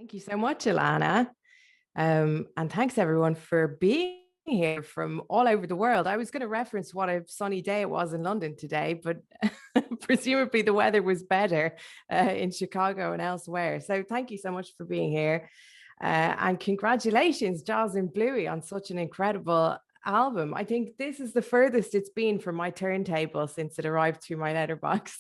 Thank you so much, Alana. And thanks everyone for being here from all over the world. I was going to reference what a sunny day it was in London today, but presumably the weather was better in Chicago and elsewhere. So thank you so much for being here. And congratulations, Gilles and Bluey, on such an incredible album. I think this is the furthest it's been from my turntable since it arrived through my letterbox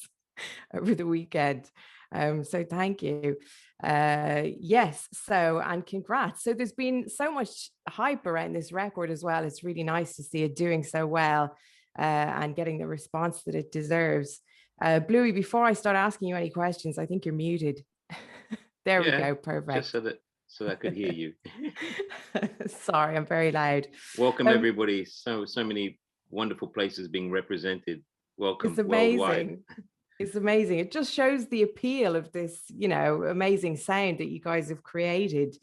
over the weekend. So thank you. Yes, so and congrats. So there's been so much hype around this record as well. It's really nice to see it doing so well and getting the response that it deserves. Bluey, before I start asking you any questions, I think you're muted. There we go. Perfect. Just so I could hear you. Sorry, I'm very loud. Welcome everybody. So many wonderful places being represented. Welcome. It's amazing. Worldwide. It's amazing. It just shows the appeal of this, amazing sound that you guys have created.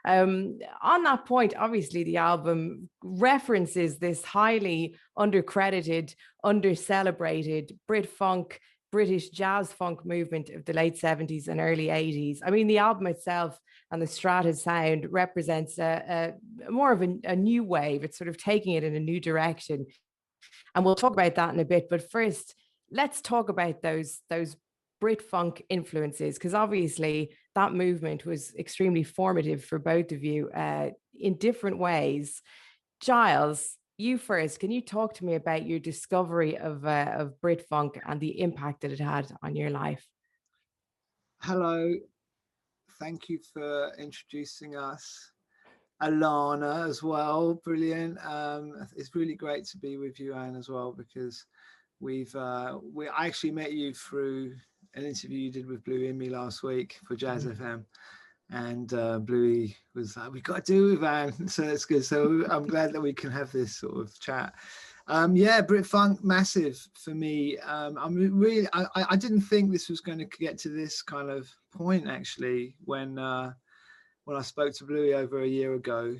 On that point, obviously, the album references this highly undercredited, under-celebrated Brit funk, British jazz funk movement of the late 70s and early 80s. I mean, the album itself and the Strata sound represents a more of a new wave. It's sort of taking it in a new direction. And we'll talk about that in a bit. But first, let's talk about those Brit funk influences, because obviously that movement was extremely formative for both of you in different ways. Gilles, you first. Can you talk to me about your discovery of Brit funk and the impact that it had on your life? Hello, thank you for introducing us. Alana as well, brilliant. It's really great to be with you, Anne, as well, because I actually met you through an interview you did with Bluey and me last week for Jazz FM, and Bluey was like, "We got to do it, Anne," so that's good. So I'm glad that we can have this sort of chat. Brit funk, massive for me. I didn't think this was going to get to this kind of point actually when I spoke to Bluey over a year ago.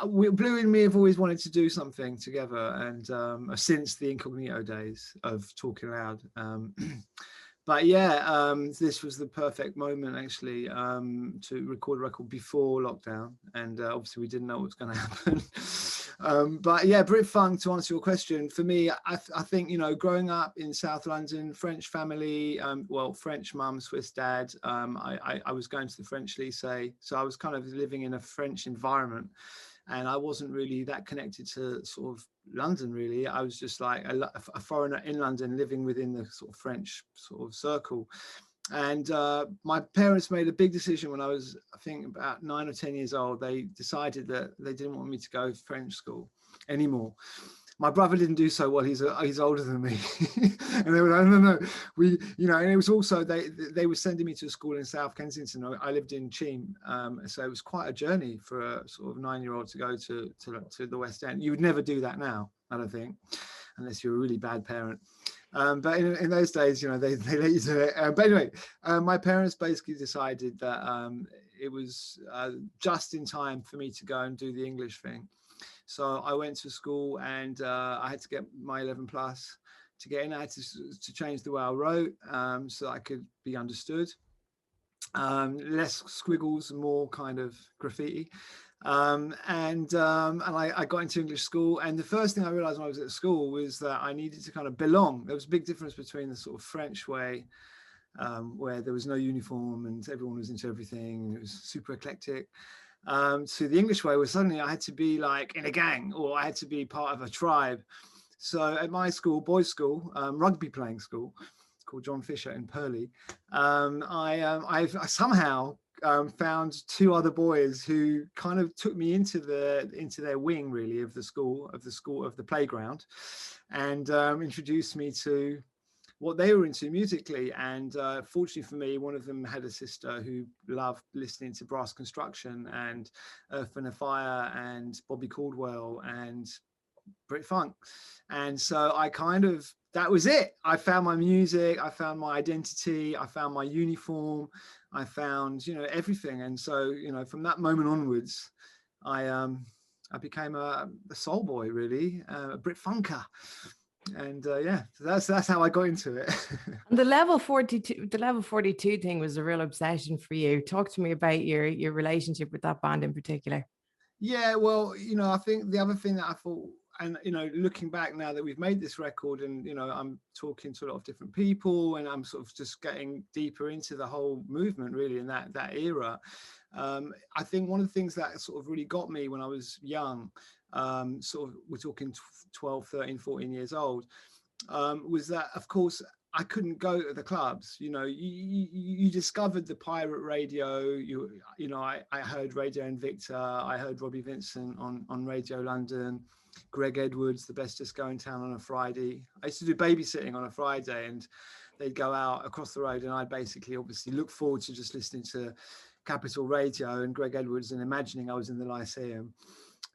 Bluey and me have always wanted to do something together, and since the incognito days of Talking Loud. This was the perfect moment actually to record a record before lockdown, and obviously we didn't know what was going to happen. Brit funk, to answer your question, for me, I think, growing up in South London, French family, French mum, Swiss dad, I was going to the French lycée, so I was kind of living in a French environment. And I wasn't really that connected to sort of London, really. I was just like a foreigner in London living within the sort of French sort of circle. And my parents made a big decision when I was, I think, about 9 or 10 years old. They decided that they didn't want me to go to French school anymore. My brother didn't do so well. He's older than me, and they were like, no. And it was also they were sending me to a school in South Kensington. I lived in Cheam, so it was quite a journey for a sort of 9-year-old to go to the West End. You would never do that now, I don't think, unless you're a really bad parent. But in those days, they let you do it. But anyway, my parents basically decided that it was just in time for me to go and do the English thing. So I went to school, and I had to get my 11 plus to get in. I had to change the way I wrote so that I could be understood. Less squiggles and more kind of graffiti. And I got into English school. And the first thing I realized when I was at school was that I needed to kind of belong. There was a big difference between the sort of French way, where there was no uniform and everyone was into everything, and it was super eclectic. To the English way, where suddenly I had to be like in a gang, or I had to be part of a tribe. So at my school, boys' school, rugby playing school, called John Fisher in Purley, I somehow found 2 other boys who kind of took me into their wing, really, of the playground, and introduced me to what they were into musically. And fortunately for me, one of them had a sister who loved listening to Brass Construction and Earth and Fire and Bobby Caldwell and Brit funk. And so that was it. I found my music, I found my identity, I found my uniform, I found, everything. And so, from that moment onwards, I became a soul boy, really, a Brit funker. And yeah, so that's how I got into it. And the level 42 thing was a real obsession for you. Talk to me about your relationship with that band in particular. Yeah, well, I think the other thing that I thought, and looking back now that we've made this record, and I'm talking to a lot of different people, and I'm sort of just getting deeper into the whole movement really in that era. I think one of the things that sort of really got me when I was young, sort of we're talking 12, 13, 14 years old, was that, of course, I couldn't go to the clubs. You discovered the pirate radio. I heard Radio Invicta. I heard Robbie Vincent on Radio London. Greg Edwards, the best disco in town on a Friday. I used to do babysitting on a Friday, and they'd go out across the road, and I'd basically obviously look forward to just listening to Capital Radio and Greg Edwards and imagining I was in the Lyceum.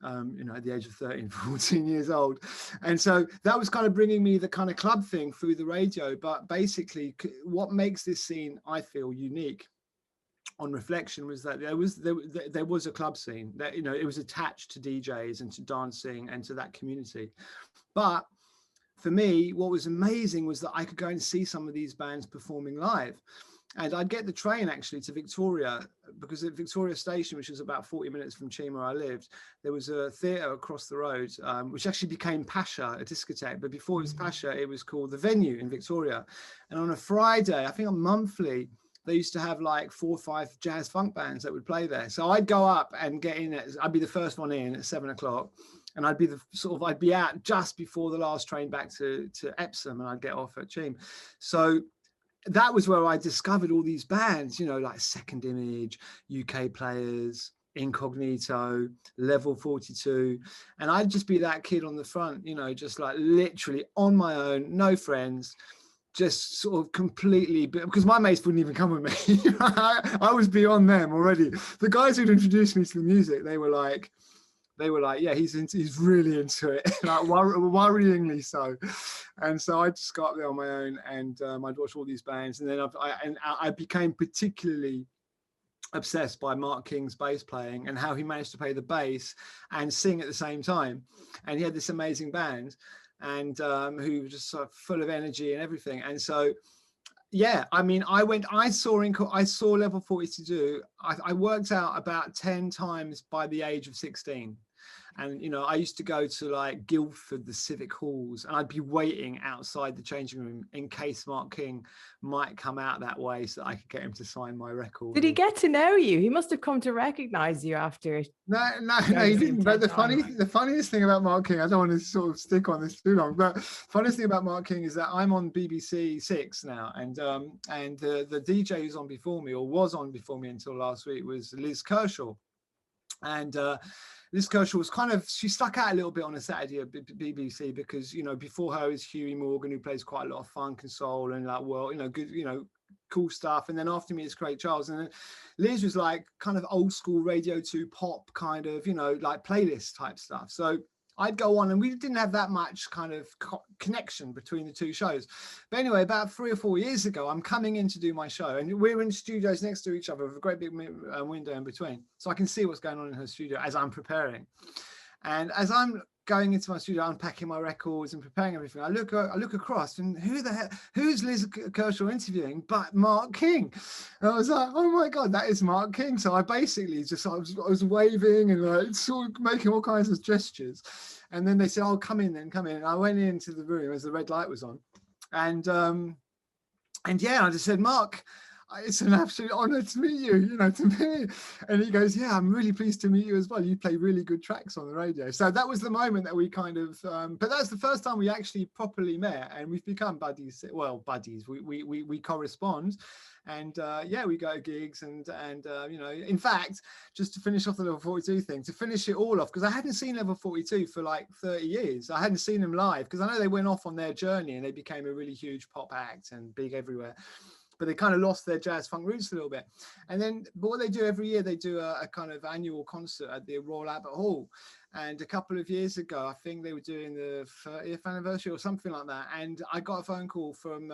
At the age of 13, 14 years old. And so that was kind of bringing me the kind of club thing through the radio. But basically what makes this scene, I feel, unique on reflection was that there was a club scene that, it was attached to DJs and to dancing and to that community. But for me, what was amazing was that I could go and see some of these bands performing live. And I'd get the train actually to Victoria, because at Victoria Station, which was about 40 minutes from Chima where I lived, there was a theatre across the road, which actually became Pasha, a discotheque. But before it was Pasha, it was called The Venue in Victoria. And on a Friday, I think on monthly, they used to have like 4 or 5 jazz funk bands that would play there. So I'd go up and get in. I'd be the first one in at 7 o'clock. And I'd be out just before the last train back to Epsom, and I'd get off at Chima. So that was where I discovered all these bands, like Second Image, UK Players, Incognito, Level 42. And I'd just be that kid on the front, just like literally on my own, no friends, just sort of completely, because my mates wouldn't even come with me. I was beyond them already. The guys who'd introduced me to the music, they were like, yeah, he's really into it, like worryingly so. And so I just got up there on my own, and I'd watch all these bands, and then I became particularly obsessed by Mark King's bass playing and how he managed to play the bass and sing at the same time. And he had this amazing band, and who was just sort of full of energy and everything. And so, yeah, I mean, I saw Level 42. I worked out about 10 times by the age of 16. And, I used to go to like Guildford, the civic halls, and I'd be waiting outside the changing room in case Mark King might come out that way so that I could get him to sign my record. Did he get to know you? He must have come to recognize you after. No, he didn't. But the funniest thing about Mark King, I don't want to sort of stick on this too long, but funniest thing about Mark King is that I'm on BBC 6 now, and the DJ who's on before me, or was on before me until last week, was Liz Kershaw. And Liz Kershaw was she stuck out a little bit on a Saturday at BBC because, before her is Huey Morgan, who plays quite a lot of funk and soul and good, cool stuff. And then after me is Craig Charles. And then Liz was like kind of old school Radio 2 pop kind of, like playlist type stuff. So I'd go on, and we didn't have that much kind of connection between the two shows. But anyway, about 3 or 4 years ago, I'm coming in to do my show, and we're in studios next to each other with a great big window in between. So I can see what's going on in her studio as I'm preparing. And as I'm going into my studio, unpacking my records and preparing everything, I look across, and who's Liz Kershaw interviewing but Mark King? And I was like, oh my God, that is Mark King. So I basically I was waving and like sort of making all kinds of gestures. And then they said, oh, come in. And I went into the room as the red light was on. And yeah, I just said, Mark, it's an absolute honor to meet you, to me. And he goes, yeah, I'm really pleased to meet you as well. You play really good tracks on the radio. So that was the moment that we kind of, but that's the first time we actually properly met, and we've become buddies. Well, buddies, we correspond. And yeah, we go to gigs and in fact, just to finish off the Level 42 thing, to finish it all off, because I hadn't seen Level 42 for like 30 years. I hadn't seen them live because I know they went off on their journey and they became a really huge pop act and big everywhere. But they kind of lost their jazz funk roots a little bit. And then, but what they do every year, they do a kind of annual concert at the Royal Albert Hall. And a couple of years ago, I think they were doing the 30th anniversary or something like that. And I got a phone call from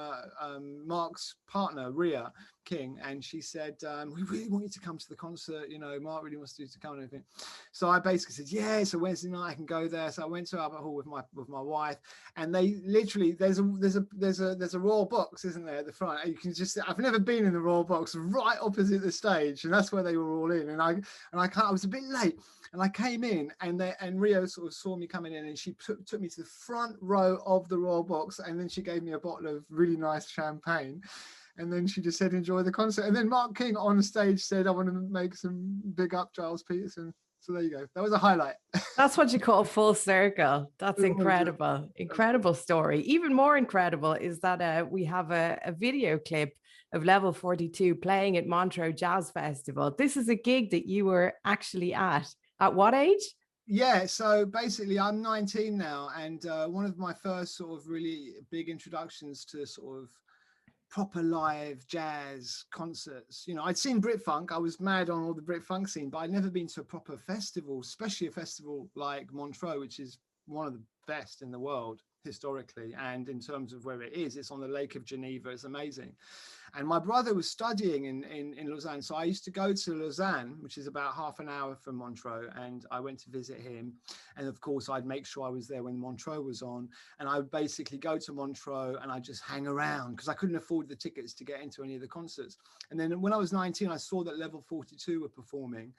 Mark's partner, Ria King, and she said, we really want you to come to the concert. You know, Mark really wants you to come and everything. So I basically said, yeah, so Wednesday night I can go there. So I went to Albert Hall with my wife, and they literally, there's a Royal box, isn't there, at the front? And you can just, I've never been in the Royal box, right opposite the stage, and that's where they were all in. And I was a bit late. And I came in, and Rio sort of saw me coming in, and she took me to the front row of the Royal box, and then she gave me a bottle of really nice champagne, and then she just said, "Enjoy the concert." And then Mark King on stage said, "I want to make some big up Giles Peterson." So there you go. That was a highlight. That's what you call full circle. That's incredible. Incredible story. Even more incredible is that we have a video clip of Level 42 playing at Montreux Jazz Festival. This is a gig that you were actually at. At what age? Yeah, so basically I'm 19 now, and one of my first sort of really big introductions to sort of proper live jazz concerts. You know, I'd seen Brit Funk. I was mad on all the Brit Funk scene, but I'd never been to a proper festival, especially a festival like Montreux, which is one of the best in the world historically, and in terms of where it is, it's on the Lake of Geneva. It's amazing. And my brother was studying in Lausanne, so I used to go to Lausanne, which is about half an hour from Montreux, and I went to visit him. And of course I'd make sure I was there when Montreux was on, and I would basically go to Montreux and I'd just hang around because I couldn't afford the tickets to get into any of the concerts. And then when I was 19, I saw that Level 42 were performing,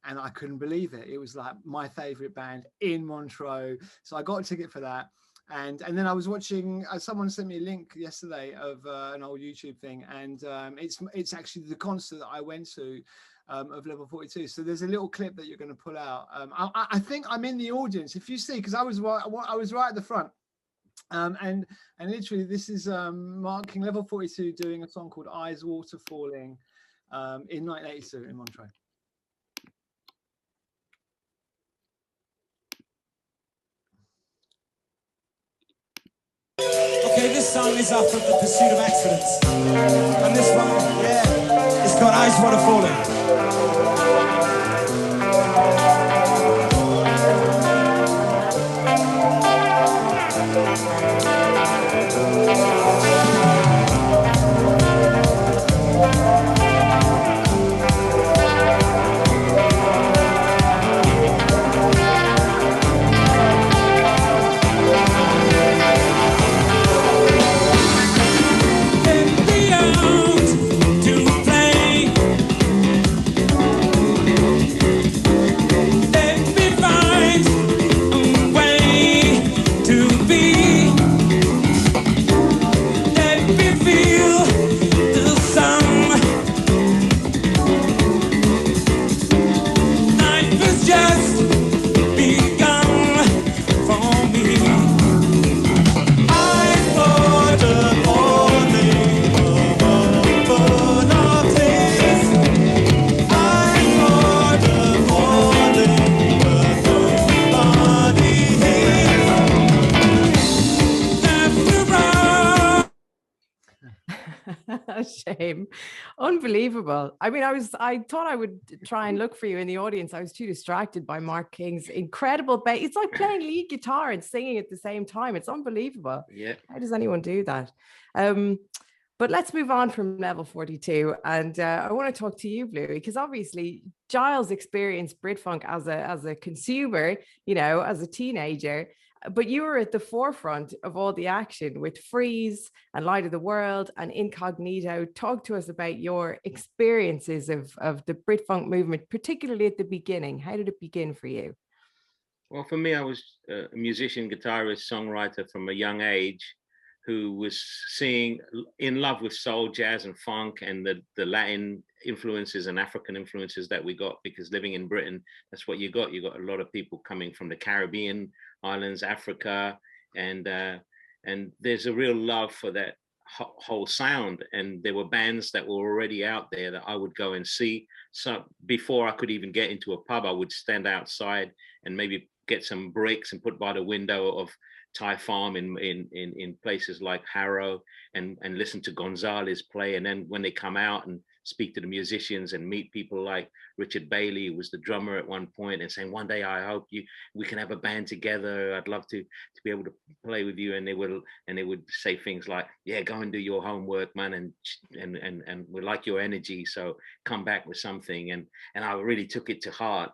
and I couldn't believe it. It was like my favorite band in Montreux, so I got a ticket for that. And then I was watching, someone sent me a link yesterday of an old YouTube thing, and it's actually the concert that I went to of Level 42. So there's a little clip that you're going to pull out. I think I'm in the audience, if you see, because I was right at the front. And literally this is Mark King, Level 42, doing a song called Eyes Water Falling in 1982 in Montreux. Okay, this song is off of The Pursuit of Excellence. And this one, yeah, it's got Eyes Water Falling. Shame. Unbelievable. I mean, I thought I would try and look for you in the audience. I was too distracted by Mark King's incredible bass. It's like playing lead guitar and singing at the same time. It's unbelievable. Yeah. How does anyone do that? But let's move on from Level 42. And I want to talk to you, Bluey, because obviously Giles experienced Britfunk as a consumer, you know, as a teenager. But you were at the forefront of all the action with Freeze and Light of the World and Incognito. Talk to us about your experiences of the Britfunk movement, particularly at the beginning. How did it begin for you? Well, for me, I was a musician, guitarist, songwriter from a young age who was in love with soul, jazz and funk and the Latin influences and African influences that we got, because living in Britain, that's what you got. You got a lot of people coming from the Caribbean islands, Africa, and there's a real love for that whole sound. And there were bands that were already out there that I would go and see. So before I could even get into a pub, I would stand outside and maybe get some bricks and put by the window of Thai Farm in places like Harrow and listen to Gonzalez play. And then when they come out and speak to the musicians and meet people like Richard Bailey, who was the drummer at one point, and saying, one day I hope we can have a band together. I'd love to be able to play with you. And they would say things like, yeah, go and do your homework, man, and we like your energy, so come back with something. And I really took it to heart.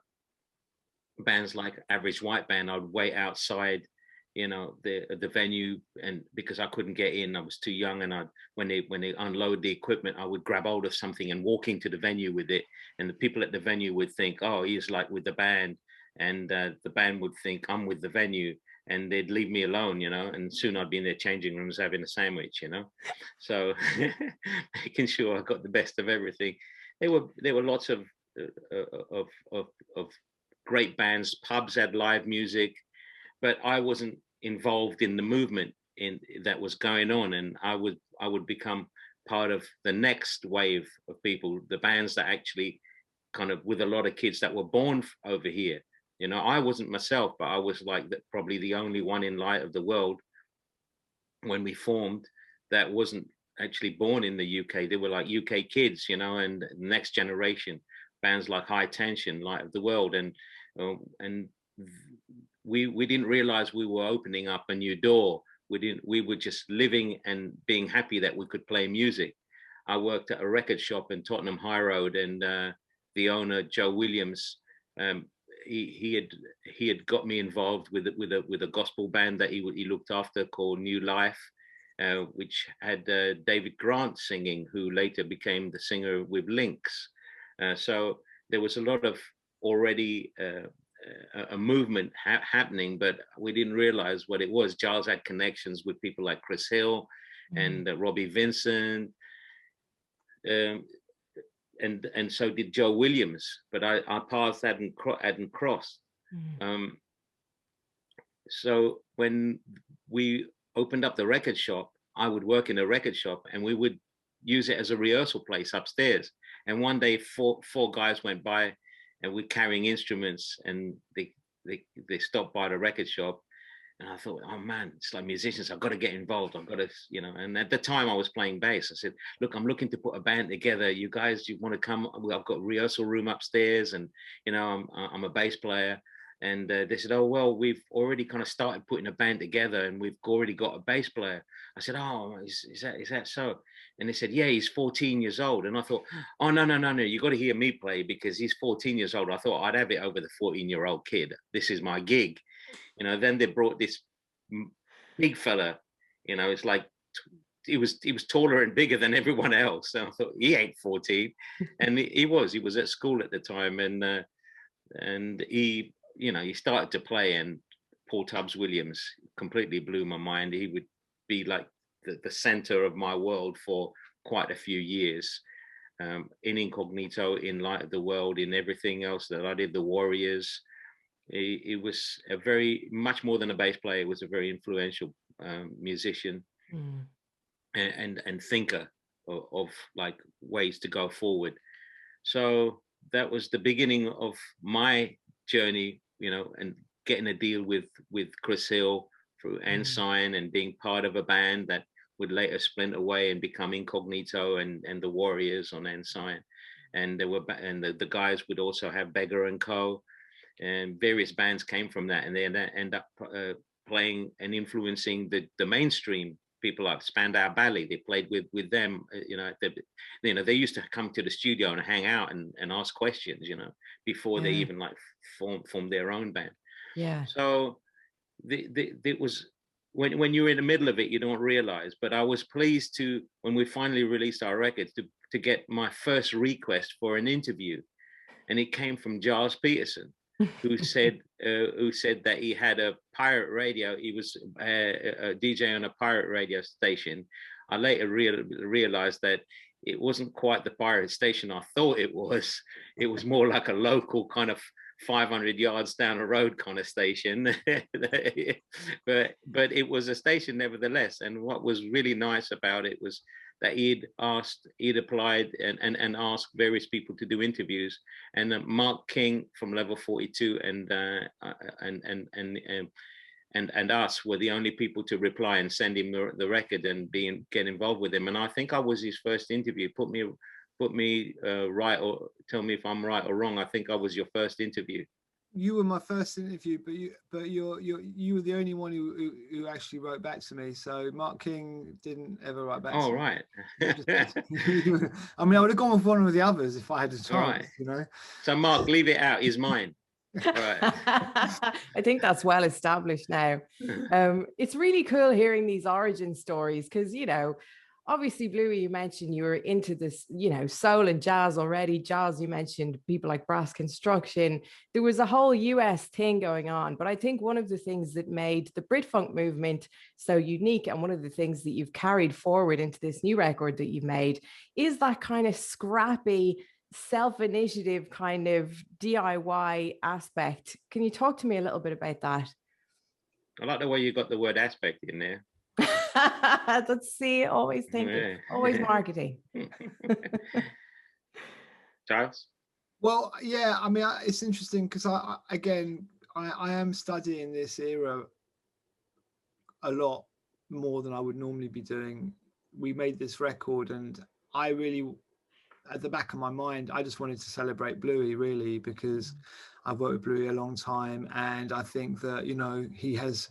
Bands like Average White Band, I'd wait outside, you know, the venue, and because I couldn't get in, I was too young, and when they unload the equipment, I would grab hold of something and walk into the venue with it, and the people at the venue would think, oh, he's like with the band, and the band would think I'm with the venue, and they'd leave me alone, you know, and soon I'd be in their changing rooms having a sandwich, you know. So making sure I got the best of everything. There were lots of great bands. Pubs had live music, but I wasn't involved in the movement that was going on, and I would become part of the next wave of people, the bands that actually kind of, with a lot of kids that were born over here. You know, I wasn't myself, but I was like probably the only one in Light of the World when we formed that wasn't actually born in the UK. They were like UK kids, you know, and next generation bands like High Tension, Light of the World, and we didn't realize we were opening up a new door. We were just living and being happy that we could play music. I worked at a record shop in Tottenham High Road, and the owner, Joe Williams, he had got me involved with a gospel band that he looked after called New Life, which had David Grant singing, who later became the singer with Lynx. So there was a lot of already a movement happening, but we didn't realize what it was. Giles had connections with people like Chris Hill and Robbie Vincent, and so did Joe Williams, but our paths hadn't crossed. So when we opened up the record shop, I would work in a record shop, and we would use it as a rehearsal place upstairs. And one day, four guys went by, and we're carrying instruments, and they stopped by the record shop, and I thought, oh man, it's like musicians, I've got to get involved. I've got to, you know. And at the time I was playing bass. I said, look, I'm looking to put a band together. You guys, you want to come? I've got a rehearsal room upstairs, and you know, I'm a bass player. And they said, oh, well, we've already kind of started putting a band together, and we've already got a bass player. I said, oh, is that so? And they said, yeah, he's 14 years old. And I thought, oh, no, you got to hear me play, because he's 14 years old. I thought I'd have it over the 14-year-old kid. This is my gig. You know, then they brought this big fella, you know, it's like, he was taller and bigger than everyone else. And I thought, he ain't 14. And he was at school at the time. And he, you know, he started to play, and Paul Tubbs Williams completely blew my mind. He would be like the center of my world for quite a few years, in Incognito, in Light of the World, in everything else that I did, the Warriors. He was a very, much more than a bass player, he was a very influential musician and thinker of like ways to go forward. So that was the beginning of my journey, you know, and getting a deal with Chris Hill through Ensign, and being part of a band that would later splinter away and become Incognito and the Warriors on Ensign. And there were, and the guys would also have Beggar and Co. And various bands came from that, and they end up playing and influencing the mainstream people like Spandau Ballet. They played with them, you know. They used to come to the studio and hang out and ask questions, you know, before they even like formed their own band. Yeah. So it was, when you're in the middle of it, you don't realize. But I was pleased to, when we finally released our records, to get my first request for an interview, and it came from Gilles Peterson, who said that he had a pirate radio. He was a DJ on a pirate radio station. I later realized that it wasn't quite the pirate station I thought it was. It was more like a local kind of 500 yards down the road kind of station. but it was a station nevertheless. And what was really nice about it was that he'd applied and asked various people to do interviews, and Mark King from Level 42 and us were the only people to reply and send him the record and get involved with him. And I think I was his first interview. Put me put me right, or tell me if I'm right or wrong. I think I was your first interview. You were my first interview, but you were the only one who actually wrote back to me. So Mark King didn't ever write back. Oh, to me. right. I mean, I would have gone with one of the others if I had a chance. Right. You know. So Mark, leave it out. Is mine. Right. I think that's well established now. It's really cool hearing these origin stories because, you know, obviously, Bluey, you mentioned you were into this, you know, soul and jazz already. Jazz, you mentioned people like Brass Construction. There was a whole US thing going on. But I think one of the things that made the Brit-funk movement so unique, and one of the things that you've carried forward into this new record that you've made, is that kind of scrappy, self-initiative kind of DIY aspect. Can you talk to me a little bit about that? I like the way you got the word aspect in there. Let's see, always thinking, Yeah. always marketing. Charles? Well, yeah, I mean, it's interesting because I am studying this era a lot more than I would normally be doing. We made this record and I really, at the back of my mind, I just wanted to celebrate Bluey, really, because I've worked with Bluey a long time. And I think that, you know, he has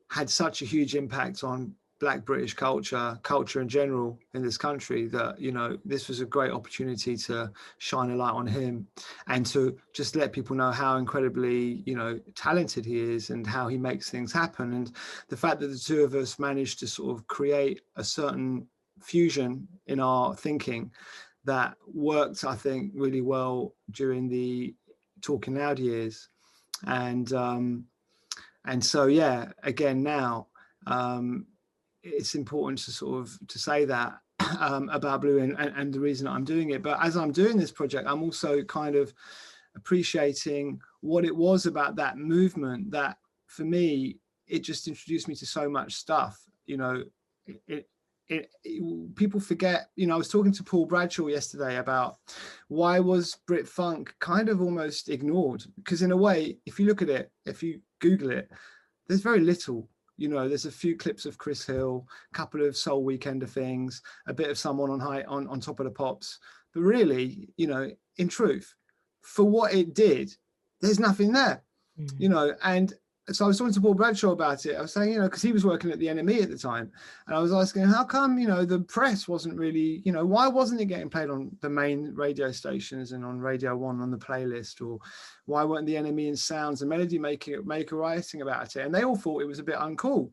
had such a huge impact on Black British culture in general in this country, that, you know, this was a great opportunity to shine a light on him and to just let people know how incredibly, you know, talented he is and how he makes things happen. And the fact that the two of us managed to sort of create a certain fusion in our thinking that worked, I think, really well during the Talking Loud years. And so, yeah, again, now it's important to sort of to say that about Bluey and the reason I'm doing it. But as I'm doing this project, I'm also kind of appreciating what it was about that movement that, for me, it just introduced me to so much stuff. You know, people forget, you know, I was talking to Paul Bradshaw yesterday about why was Brit Funk kind of almost ignored, because in a way, if you look at it, if you Google it, there's very little. You know, there's a few clips of Chris Hill, a couple of Soul Weekender things, a bit of someone on Top of the Pops, but really, you know, in truth, for what it did, there's nothing there. You know. And so I was talking to Paul Bradshaw about it. I was saying, you know, because he was working at the NME at the time, and I was asking, how come, you know, the press wasn't really, you know, why wasn't it getting played on the main radio stations and on Radio 1 on the playlist, or why weren't the NME and Sounds and Melody Maker writing about it? And they all thought it was a bit uncool.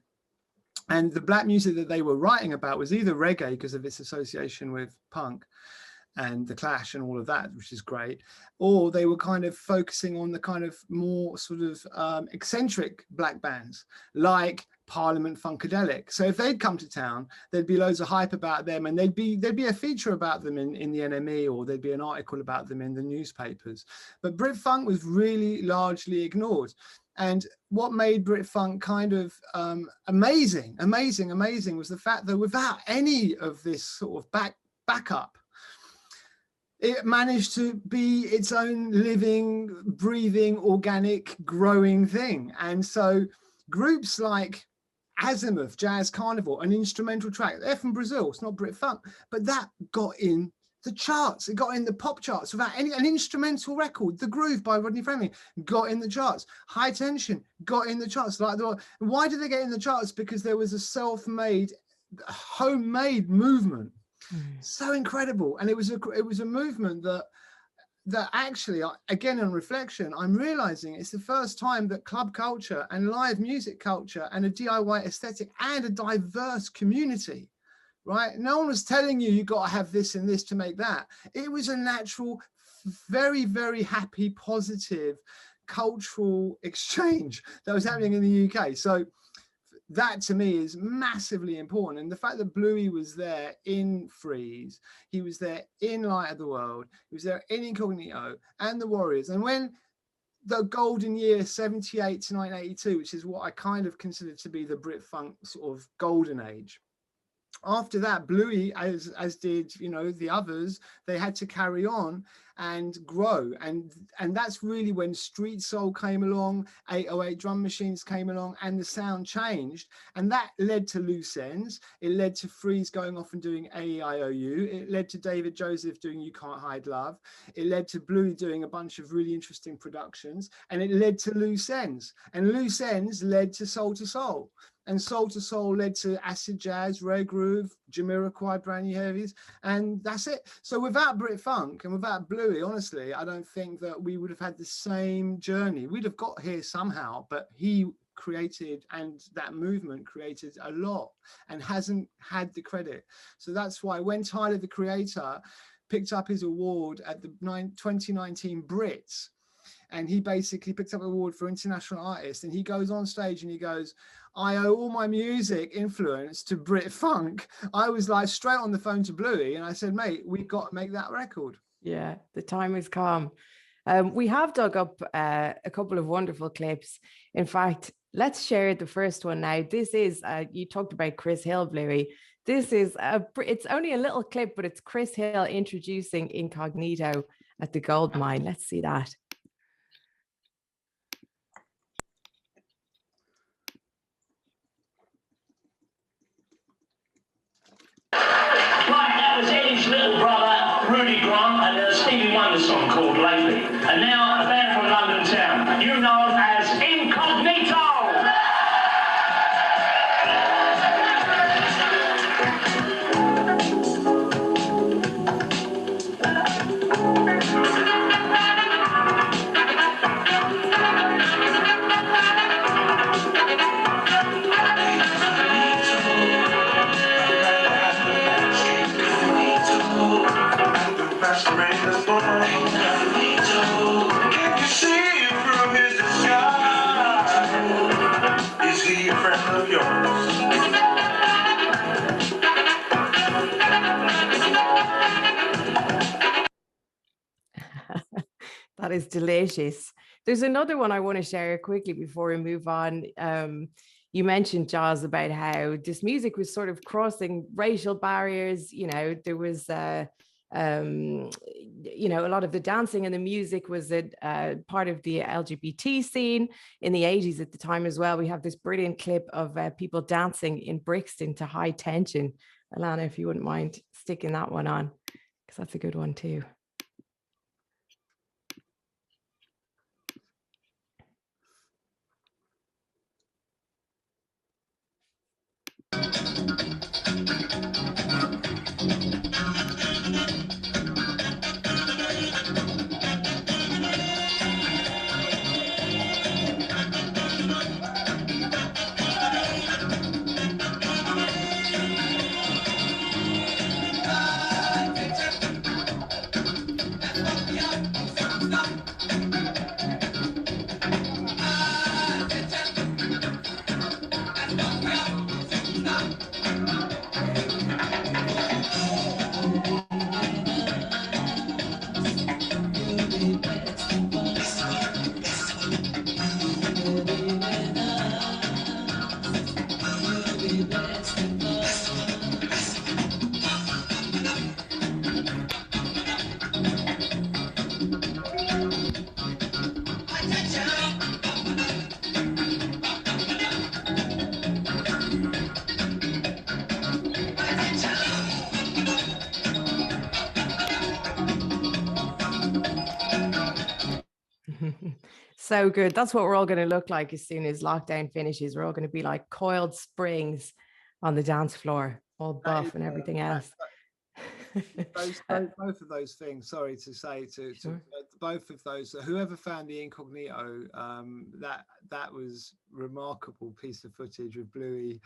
And the black music that they were writing about was either reggae because of its association with punk and the Clash and all of that, which is great, or they were kind of focusing on the kind of more sort of eccentric black bands like Parliament Funkadelic. So if they'd come to town, there'd be loads of hype about them, and there'd be a feature about them in the NME, or there'd be an article about them in the newspapers. But Brit Funk was really largely ignored. And what made Brit Funk kind of amazing was the fact that without any of this sort of backup, it managed to be its own living, breathing, organic, growing thing. And so groups like Azimuth, Jazz Carnival, an instrumental track, they're from Brazil, it's not Brit Funk, but that got in the charts. It got in the pop charts without an instrumental record. The Groove by Rodney Fleming got in the charts. High Tension got in the charts. Why did they get in the charts? Because there was a self-made, homemade movement. So incredible. And it was a movement that actually, again, on reflection, I'm realizing it's the first time that club culture and live music culture and a DIY aesthetic and a diverse community, right? No one was telling you got to have this and this to make that. It was a natural, very, very happy, positive cultural exchange that was happening in the UK. So that to me is massively important. And the fact that Bluey was there in Freeze, he was there in Light of the World, he was there in Incognito and the Warriors. And when the golden year 78 to 1982, which is what I kind of consider to be the Brit Funk sort of golden age, after that, Bluey, as did, you know, the others, they had to carry on. and grow. And that's really when street soul came along, 808 drum machines came along, and the sound changed. And that led to Loose Ends. It led to Freeze going off and doing AEIOU. It led to David Joseph doing You Can't Hide Love. It led to Bluey doing a bunch of really interesting productions. And it led to Loose Ends. And Loose Ends led to Soul to Soul. And Soul to Soul led to acid jazz, rare groove, Jamiroquai, brand new heavies, and that's it. So without Brit Funk and without Bluey, honestly, I don't think that we would have had the same journey. We'd have got here somehow, but he created, and that movement created a lot and hasn't had the credit. So that's why when Tyler, the Creator, picked up his award at the 2019 Brits, and he basically picked up an award for international artist, and he goes on stage and he goes, I owe all my music influence to Brit Funk. I was like straight on the phone to Bluey and I said, mate, we've got to make that record. Yeah, the time has come. We have dug up a couple of wonderful clips. In fact, let's share the first one now. This is, you talked about Chris Hill, Bluey. This is, it's only a little clip, but it's Chris Hill introducing Incognito at the gold mine. Let's see that. Right, that was Eddie's little brother, Rudy Grant, and a Stevie Wonder song called Lately. And now a band from London town, you know them as Incognito! Can you see through his disguise? Is he a friend of yours? That is delicious. There's another one I want to share quickly before we move on. You mentioned, Jaws, about how this music was sort of crossing racial barriers. You know, there was you know, a lot of the dancing and the music was part of the LGBT scene in the 80s at the time as well. We have this brilliant clip of people dancing in Brixton to High Tension. Alana, if you wouldn't mind sticking that one on, because that's a good one too. So good. That's what we're all going to look like as soon as lockdown finishes. We're all going to be like coiled springs on the dance floor, all buff and everything else. Both of those things, sorry to say, Sure. both of those, whoever found the Incognito, that was remarkable piece of footage of Bluey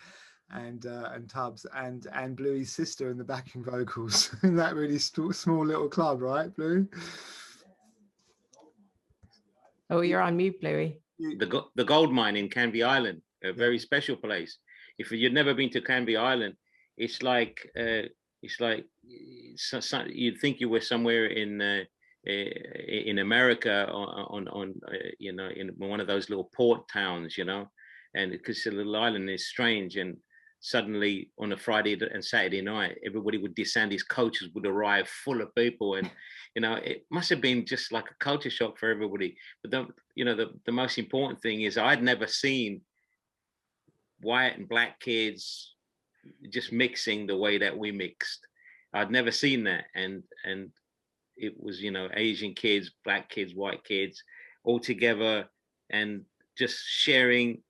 and Tubbs and Bluey's sister in the backing vocals in that really small little club, right, Bluey? Oh, you're on mute, Bluey. The gold mine in Canvey Island, a very special place. If you've never been to Canvey Island, it's like you'd think you were somewhere in America on you know, in one of those little port towns, you know, and because the little island is strange. And suddenly on a Friday and Saturday night, everybody would descend, these coaches would arrive full of people. And, you know, it must have been just like a culture shock for everybody. But the most important thing is I'd never seen white and black kids just mixing the way that we mixed. I'd never seen that. And it was, you know, Asian kids, black kids, white kids all together and just sharing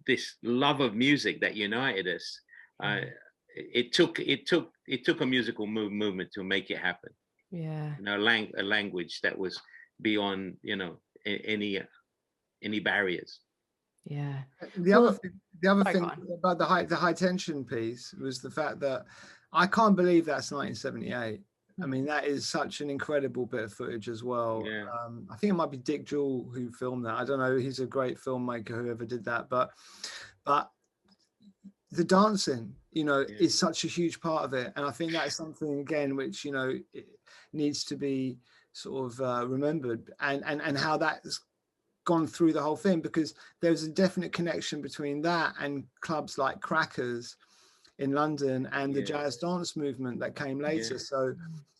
this love of music that united us. It took a musical movement to make it happen. Yeah. You know, a language that was beyond, you know, any barriers. Yeah. The other thing about the high tension piece was the fact that I can't believe that's 1978. I mean, that is such an incredible bit of footage as well. Yeah. I think it might be Dick Jewell who filmed that. I don't know. He's a great filmmaker, whoever did that. But the dancing, you know, is such a huge part of it. And I think that is something, again, which, you know, it needs to be sort of remembered, and how that's gone through the whole thing, because there's a definite connection between that and clubs like Crackers in London and the jazz dance movement that came later. So,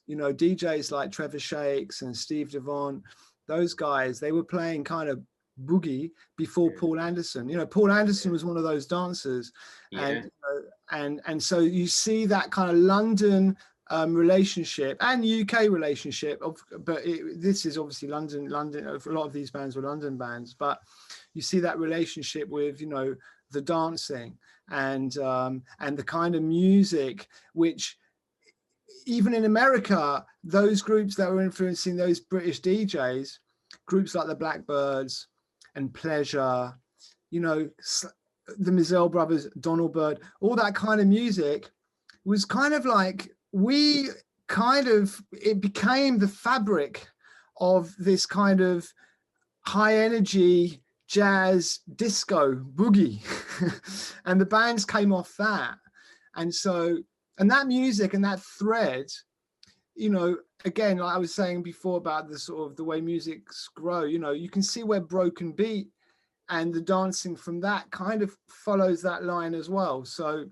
you know, DJs like Trevor Shakes and Steve Devon, those guys, they were playing kind of boogie before Paul Anderson. You know, Paul Anderson was one of those dancers. And and so you see that kind of London relationship and UK relationship but this is obviously London. A lot of these bands were London bands, but you see that relationship with, you know, the dancing and the kind of music which, even in America, those groups that were influencing those British DJs, groups like the Blackbirds and Pleasure, you know, the Mizell Brothers, Donald Byrd, all that kind of music was kind of like, it became the fabric of this kind of high energy jazz disco boogie. And the bands came off that. And so, and that music and that thread, you know, again, like I was saying before about the sort of the way musics grow, you know, you can see where Broken Beat and the dancing from that kind of follows that line as well. So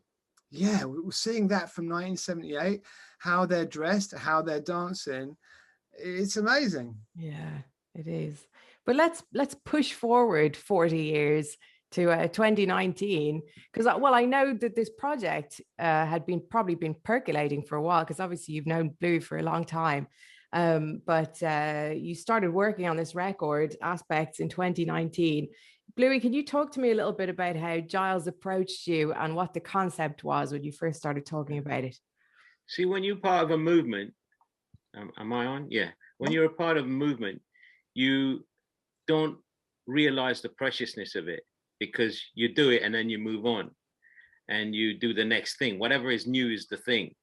yeah, we're seeing that from 1978, how they're dressed, how they're dancing. It's amazing. Yeah, it is. But let's push forward 40 years to 2019, because I know that this project had probably been percolating for a while, because obviously you've known Bluey for a long time, but you started working on this record Aspects in 2019. Bluey, can you talk to me a little bit about how Gilles approached you and what the concept was when you first started talking about it? See, when you're part of a movement, am I on? Yeah. When you're a part of a movement, you don't realize the preciousness of it, because you do it and then you move on and you do the next thing. Whatever is new is the thing.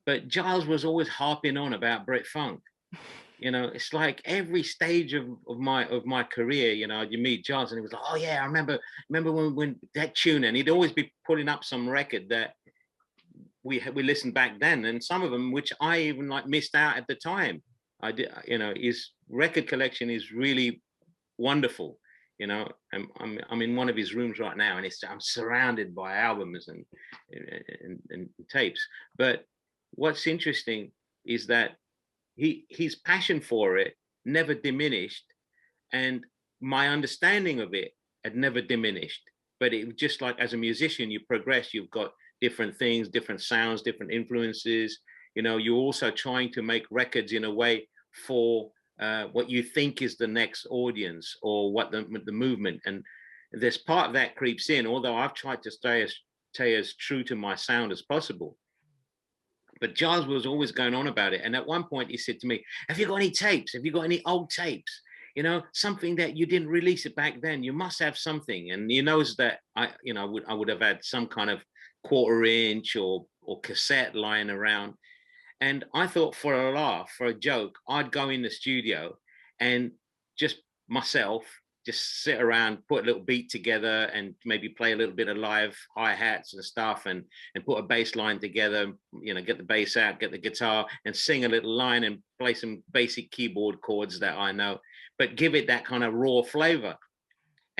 But Gilles was always harping on about Brit Funk. You know, it's like every stage of my career, you know, you meet Gilles and he was like, oh yeah, I remember when that tune, and he'd always be putting up some record that we listened back then, and some of them which I even like missed out at the time. I did, you know, his record collection is really wonderful. You know, I'm in one of his rooms right now, and I'm surrounded by albums and tapes. But what's interesting is that his passion for it never diminished, and my understanding of it had never diminished. But it just like, as a musician, you progress, you've got different things, different sounds, different influences. You know, you're also trying to make records in a way for what you think is the next audience, or what the movement. And there's part of that creeps in, although I've tried to stay as true to my sound as possible. But Gilles was always going on about it. And at one point he said to me, have you got any tapes? Have you got any old tapes? You know, something that you didn't release it back then. You must have something. And he knows that I would have had some kind of 1/4 inch or cassette lying around. And I thought, for a laugh, for a joke, I'd go in the studio and just myself, just sit around, put a little beat together, and maybe play a little bit of live hi-hats and stuff, and put a bass line together, you know, get the bass out, get the guitar, and sing a little line and play some basic keyboard chords that I know, but give it that kind of raw flavor.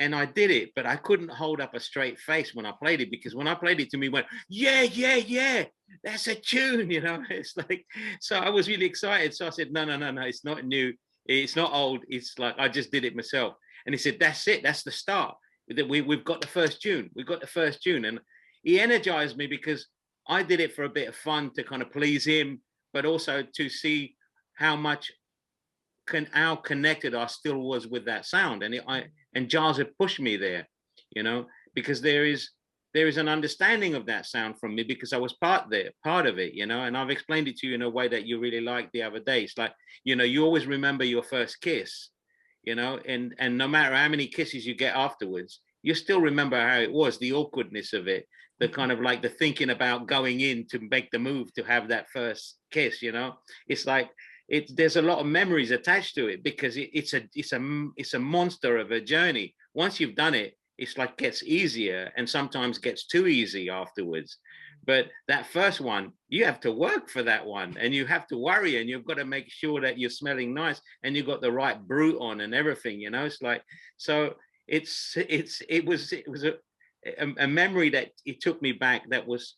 And I did it, but I couldn't hold up a straight face when I played it, because when I played it to me, went, yeah, yeah, yeah, that's a tune, you know. It's like, so I was really excited. So I said, no, no, no, no, it's not new. It's not old. It's like, I just did it myself. And he said, that's it. That's the start. We've got the first tune. We've got the first tune. And he energized me, because I did it for a bit of fun to kind of please him, but also to see how much how connected I still was with that sound. And Giles had pushed me there, you know, because there is an understanding of that sound from me, because I was part of it, you know. And I've explained it to you in a way that you really liked the other day. It's like, you know, you always remember your first kiss, you know, and no matter how many kisses you get afterwards, you still remember how it was, the awkwardness of it, the kind of like the thinking about going in to make the move to have that first kiss, you know. It's like, there's a lot of memories attached to it, because it's a monster of a journey. Once you've done it, it's like gets easier, and sometimes gets too easy afterwards. But that first one, you have to work for that one, and you have to worry, and you've got to make sure that you're smelling nice, and you've got the right brute on and everything, you know. It's like, so it was a memory that it took me back, that was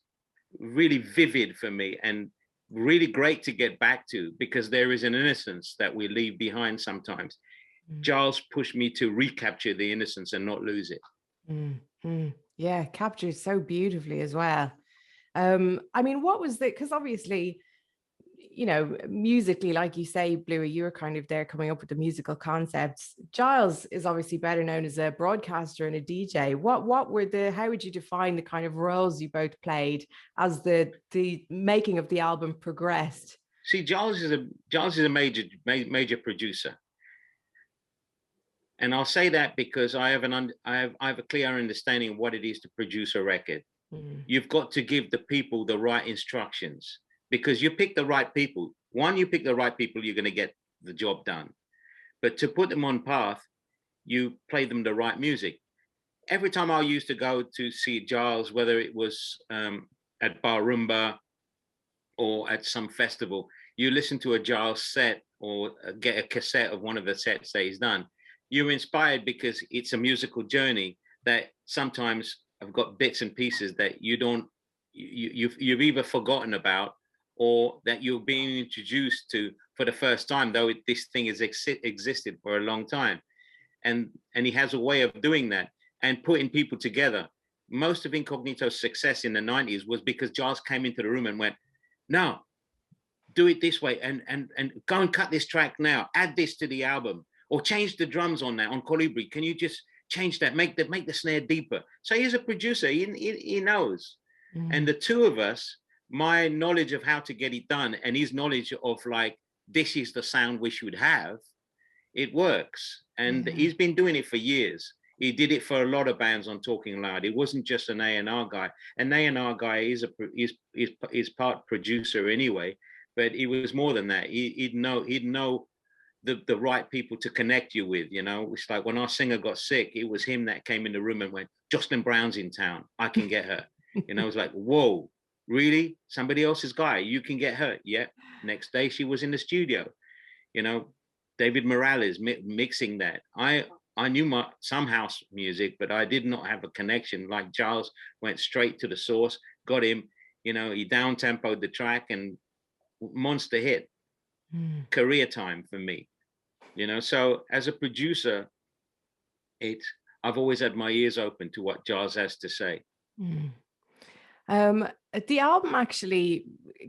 really vivid for me, and really great to get back to, because there is an innocence that we leave behind sometimes. Giles pushed me to recapture the innocence and not lose it. Yeah, captured so beautifully as well. I mean, what was the, because obviously, you know, musically, like you say, Bluey, you were kind of there coming up with the musical concepts. Giles is obviously better known as a broadcaster and a DJ. How would you define the kind of roles you both played as the making of the album progressed? See, Giles is a major producer. And I'll say that because I have a clear understanding of what it is to produce a record. You've got to give the people the right instructions, because you pick the right people. You pick the right people, you're going to get the job done. But to put them on path, you play them the right music. Every time I used to go to see Giles, whether it was at Bar Rumba or at some festival, you listen to a Giles set or get a cassette of one of the sets that he's done. You're inspired, because it's a musical journey that sometimes I've got bits and pieces that you've either forgotten about, or that you're being introduced to for the first time, though this thing has existed for a long time. And he has a way of doing that and putting people together. Most of Incognito's success in the 90s was because Giles came into the room and went, no, do it this way, and go and cut this track now, add this to the album, or change the drums on that, on Colibri. Can you just change that, make the snare deeper? So he's a producer, he knows. And the two of us, my knowledge of how to get it done, and his knowledge of like, this is the sound we should have, it works. And he's been doing it for years. He did it for a lot of bands on Talking Loud. He wasn't just an A&R guy. An A&R guy is part producer anyway, but he was more than that. He'd know the right people to connect you with, you know. It's like when our singer got sick, it was him that came in the room and went, Jocelyn Brown's in town, I can get her. You know, it was like, whoa, really? Somebody else's guy, you can get her? Yeah. Next day she was in the studio. You know, David Morales mixing that. I knew some house music, but I did not have a connection. Like Giles went straight to the source, got him, you know, he down-tempoed the track, and monster hit. Career time for me, you know. So as a producer, I've always had my ears open to what Giles has to say. The album actually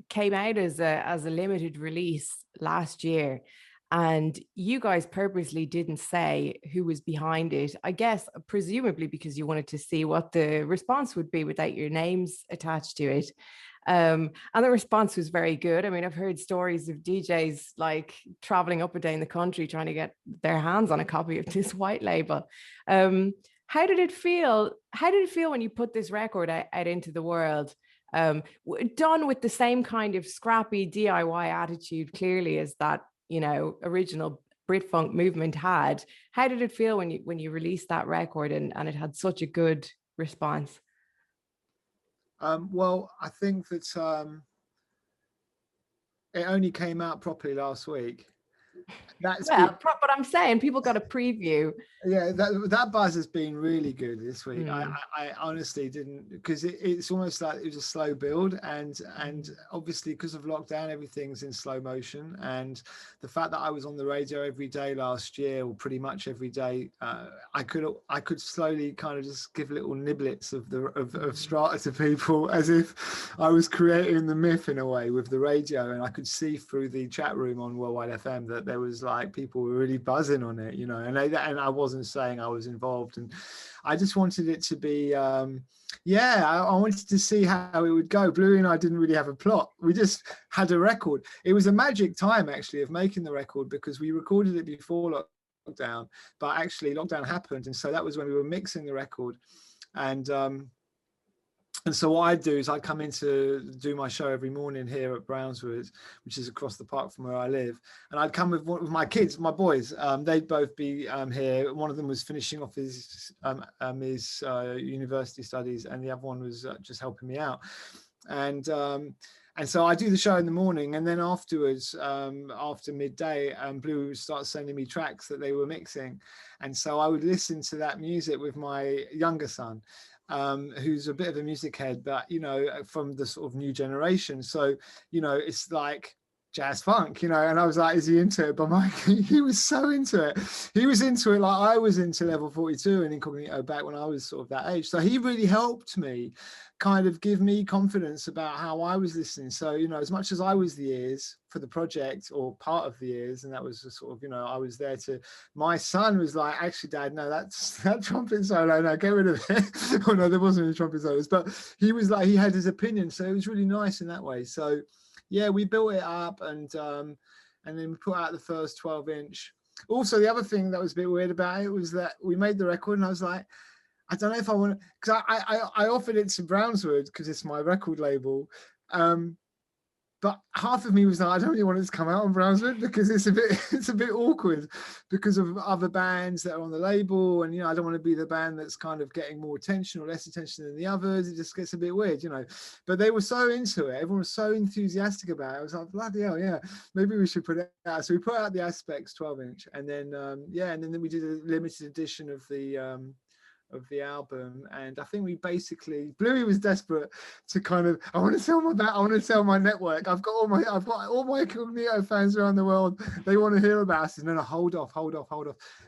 came out as a limited release last year, and you guys purposely didn't say who was behind it. I guess presumably because you wanted to see what the response would be without your names attached to it. And the response was very good. I mean, I've heard stories of DJs like traveling up and down the country trying to get their hands on a copy of this white label. How did it feel? How did it feel when you put this record out into the world? Done with the same kind of scrappy DIY attitude, clearly, as that, you know, original Brit funk movement had. How did it feel when you released that record and it had such a good response? Well, I think that it only came out properly last week. That's Well, good. but I'm saying people got a preview. Yeah, that buzz has been really good this week. Mm. I honestly didn't, because it's almost like it was a slow build, and obviously because of lockdown everything's in slow motion, and the fact that I was on the radio every day last year, or pretty much every day, I could slowly kind of just give little niblets of strata to people, as if I was creating the myth in a way with the radio, and I could see through the chat room on Worldwide FM that there was like people were really buzzing on it, you know, and I wasn't saying I was involved, and I just wanted it to be I wanted to see how it would go. Bluey and I didn't really have a plot. We just had a record. It was a magic time actually of making the record, because we recorded it before lockdown, but actually lockdown happened, and so that was when we were mixing the record. And so what I'd do is I'd come in to do my show every morning here at Brownswood, which is across the park from where I live. And I'd come with my kids, my boys. They'd both be here. One of them was finishing off his university studies, and the other one was just helping me out. And so I do the show in the morning, and then afterwards, after midday, Bluey would start sending me tracks that they were mixing. And so I would listen to that music with my younger son, who's a bit of a music head, but, you know, from the sort of new generation. So, you know, it's like jazz funk, you know, and I was like, is he into it? But he was so into it. He was into it like I was into Level 42 and Incognito back when I was sort of that age. So he really helped me kind of give me confidence about how I was listening. So, you know, as much as I was the ears for the project, or part of the ears, and that was a sort of, you know, I was there to, my son was like, actually Dad, no, that trumpet solo, no, get rid of it. Oh no, there wasn't any trumpet solos, but he was like, he had his opinion. So it was really nice in that way. So yeah, we built it up, and then we put out the first 12-inch. Also, the other thing that was a bit weird about it was that we made the record, and I was like, I don't know if I want to, because I offered it to Brownswood because it's my record label, but half of me was like, I don't really want it to come out on Brownswood, because it's a bit awkward because of other bands that are on the label, and, you know, I don't want to be the band that's kind of getting more attention or less attention than the others. It just gets a bit weird, you know. But they were so into it, everyone was so enthusiastic about it. I was like, bloody hell, yeah, maybe we should put it out. So we put out the Aspects 12-inch, and then and then we did a limited edition of the album. And I think we basically, Bluey was desperate to kind of, I want to sell my network. I've got all my Incognito fans around the world. They want to hear about us. And no, hold off.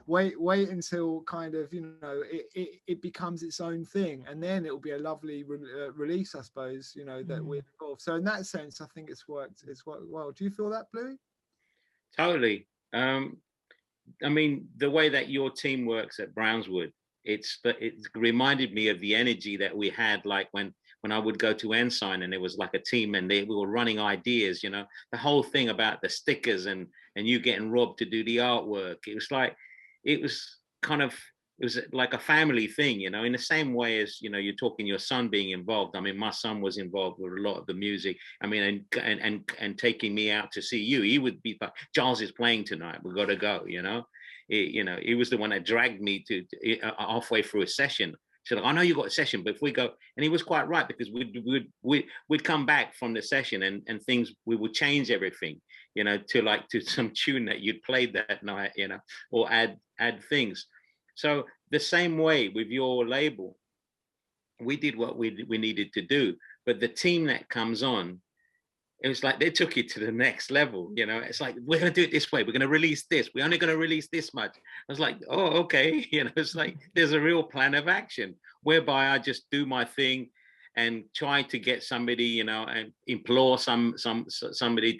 Wait until kind of, you know, it becomes its own thing, and then it will be a lovely release, I suppose, you know, that we're involved. So in that sense, I think it's worked well. Do you feel that, Bluey? Totally. I mean, the way that your team works at Brownswood, it reminded me of the energy that we had, like when I would go to Ensign, and it was like a team, and we were running ideas, you know, the whole thing about the stickers and you getting Rob to do the artwork. It was like a family thing, you know, in the same way as, you know, you're talking your son being involved. I mean, my son was involved with a lot of the music. I mean, and taking me out to see you. He would be like, Giles is playing tonight, we've got to go, you know. You know, he was the one that dragged me to halfway through a session. So like, I know you got a session, but if we go, and he was quite right, because we'd come back from the session, and things, we would change everything, you know, to some tune that you'd played that night, you know, or add things. So the same way with your label, we did what we needed to do, but the team that comes on, it was like they took it to the next level, you know. It's like, we're going to do it this way. We're going to release this. We're only going to release this much. I was like, oh, okay. You know, it's like there's a real plan of action whereby I just do my thing and try to get somebody, you know, and implore somebody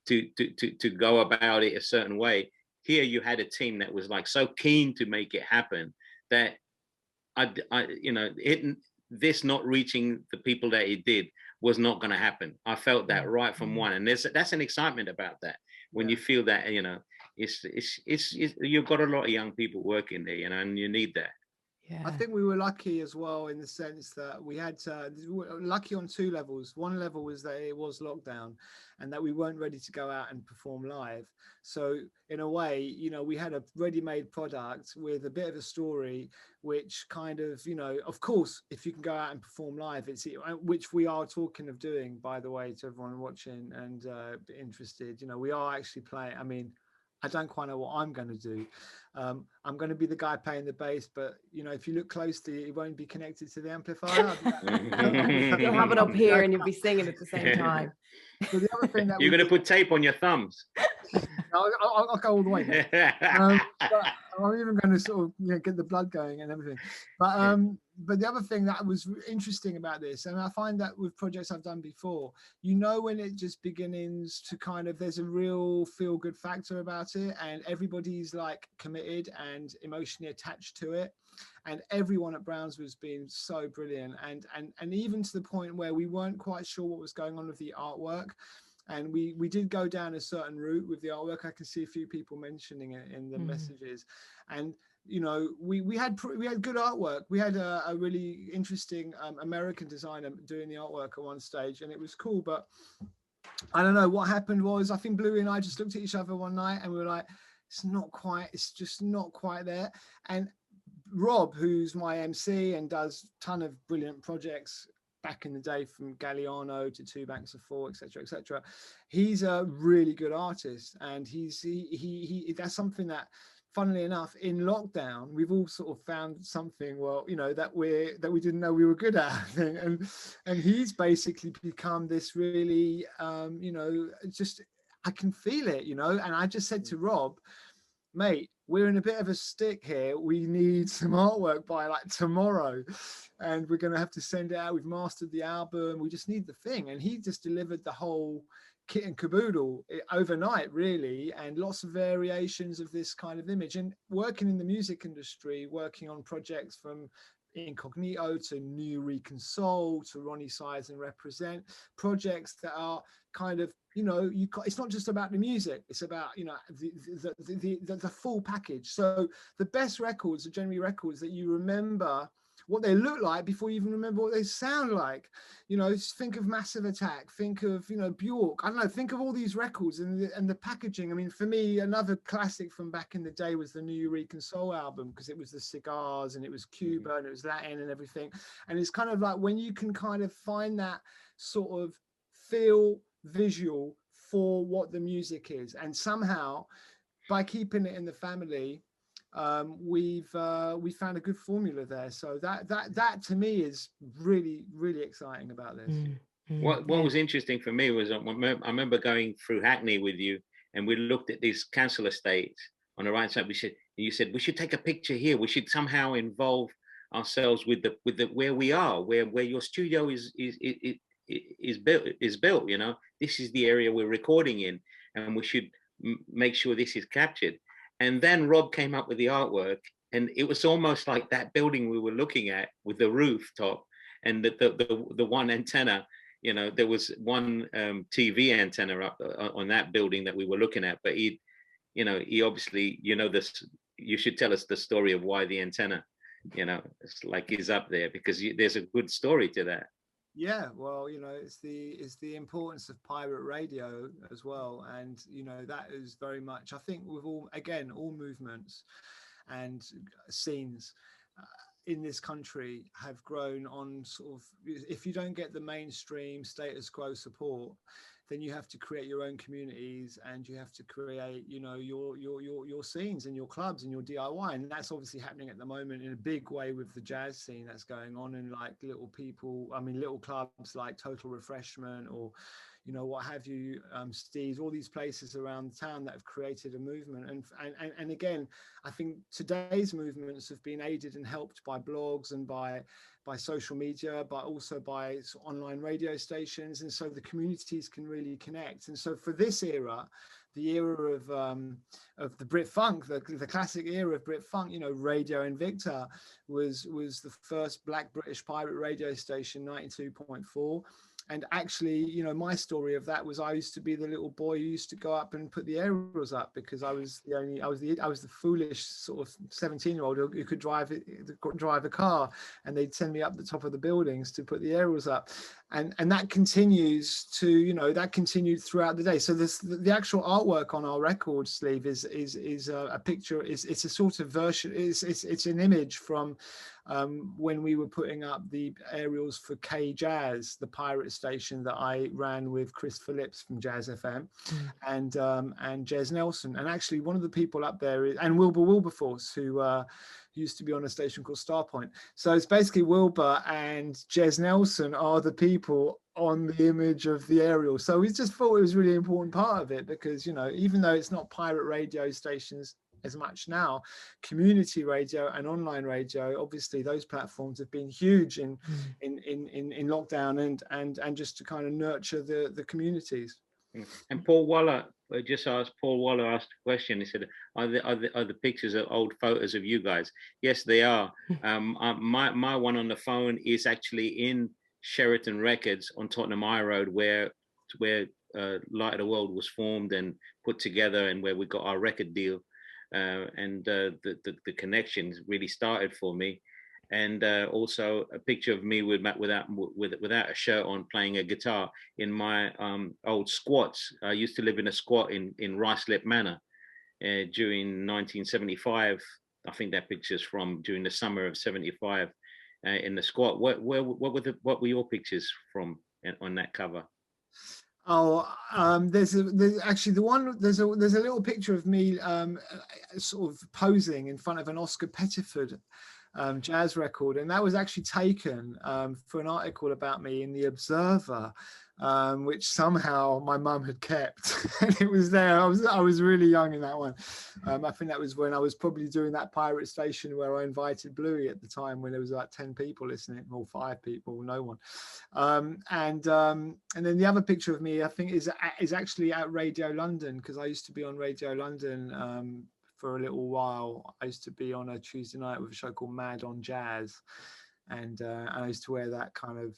to go about it a certain way. Here you had a team that was like so keen to make it happen that I you know, this not reaching the people that it did was not going to happen. I felt that right from one, and that's an excitement about that when you feel that, you know, it's you've got a lot of young people working there, you know, and you need that. Yeah. I think we were lucky as well, in the sense that we had lucky on two levels. One level was that it was lockdown, and that we weren't ready to go out and perform live. So in a way, you know, we had a ready-made product with a bit of a story, which kind of, you know, of course, if you can go out and perform live, which we are talking of doing, by the way, to everyone watching and interested. You know, we are actually playing. I mean, I don't quite know what I'm going to do. I'm going to be the guy playing the bass, but you know, if you look closely, it won't be connected to the amplifier. You'll have it up here and you'll be singing at the same time. So the other thing that you're going to put tape on your thumbs. I'll go all the way now. But I'm even going to sort of get the blood going and everything. But the other thing that was interesting about this, and I find that with projects I've done before, you know, when it just begins to kind of, there's a real feel good factor about it, and everybody's like committed and emotionally attached to it. And everyone at Browns was being so brilliant, and even to the point where we weren't quite sure what was going on with the artwork. And we did go down a certain route with the artwork. I can see a few people mentioning it in the messages. And you know, we had good artwork. We had a really interesting American designer doing the artwork at one stage, and it was cool. But I don't know what happened was, I think Bluey and I just looked at each other one night and we were like, it's just not quite there. And Rob, who's my MC and does a ton of brilliant projects back in the day, from Galliano to Two Banks of Four, etc., etc. He's a really good artist, and he that's something that, funnily enough, in lockdown, we've all sort of found something, well, you know, that we didn't know we were good at, and he's basically become this really, you know, just, I can feel it, you know. And I just said to Rob, mate, we're in a bit of a stick here. We need some artwork by like tomorrow, and we're going to have to send it out. We've mastered the album. We just need the thing. And he just delivered the whole kit and caboodle overnight, really, and lots of variations of this kind of image. And working in the music industry, working on projects from Incognito to New Reconsole to Ronnie Size and Represent, projects that are kind of, you know, it's not just about the music, it's about, you know, the full package. So the best records are generally records that you remember what they look like before you even remember what they sound like. You know, think of Massive Attack, think of, you know, Bjork, I don't know, think of all these records and the packaging. I mean, for me, another classic from back in the day was the New Reconsole album, because it was the cigars and it was Cuba and it was Latin and everything. And it's kind of like when you can kind of find that sort of feel visual for what the music is, and somehow by keeping it in the family, we found a good formula there. So that to me is really, really exciting about this. What was interesting for me was I remember going through Hackney with you, and we looked at these council estates on the right side. You said we should take a picture here. We should somehow involve ourselves with the where we are, where your studio is built. You know, this is the area we're recording in, and we should make sure this is captured. And then Rob came up with the artwork, and it was almost like that building we were looking at with the rooftop and the one antenna. You know, there was one TV antenna up on that building that we were looking at, but he obviously, you know, this. You should tell us the story of why the antenna, you know, it's like is up there, because there's a good story to that. Yeah, well, you know, it's the importance of pirate radio as well, and you know, that is very much, I think, with all movements and scenes in this country have grown on sort of, if you don't get the mainstream status quo support, then you have to create your own communities, and you have to create, you know, your scenes and your clubs and your DIY. And that's obviously happening at the moment in a big way with the jazz scene that's going on, and like little clubs like Total Refreshment, or, you know, what have you, Steve's, all these places around town that have created a movement. And again, I think today's movements have been aided and helped by blogs and by social media, but also by online radio stations. And so the communities can really connect. And so for this era, the era of the Brit Funk, the classic era of Brit Funk, you know, Radio Invicta was the first Black British pirate radio station, 92.4. And actually, you know, my story of that was I used to be the little boy who used to go up and put the aerials up, because I was the foolish sort of 17-year-old who could drive a car, and they'd send me up the top of the buildings to put the aerials up, and that continues to, you know, that continued throughout the day. So the actual artwork on our record sleeve is a picture, it's a sort of version, it's an image from when we were putting up the aerials for K Jazz, the pirate station that I ran with Chris Phillips from Jazz FM, and Jez Nelson. And actually one of the people up there is, and Wilberforce, who used to be on a station called Starpoint. So it's basically Wilbur and Jez Nelson are the people on the image of the aerial. So we just thought it was a really important part of it, because, you know, even though it's not pirate radio stations as much now, community radio and online radio, obviously those platforms have been huge in lockdown, and just to kind of nurture the communities. And Paul Waller asked a question. He said, are the pictures of old photos of you guys? Yes, they are. My one on the phone is actually in Sheraton Records on Tottenham High Road, where Light of the World was formed and put together, and where we got our record deal. And the connections really started for me. And also a picture of me without a shirt on, playing a guitar in my old squats. I used to live in a squat in Ruislip Manor during 1975. I think that picture's from during the summer of '75 in the squat. What were your pictures from on that cover? Oh, there's a little picture of me sort of posing in front of an Oscar Pettiford jazz record, and that was actually taken for an article about me in the Observer, which somehow my mum had kept. And it was there. I was really young in that one. I think that was when I was probably doing that pirate station where I invited Bluey at the time, when there was like 10 people listening, or 5 people, no one. And then the other picture of me, I think, is actually at Radio London, because I used to be on Radio London for a little while. I used to be on a Tuesday night with a show called Mad on Jazz, and I used to wear that kind of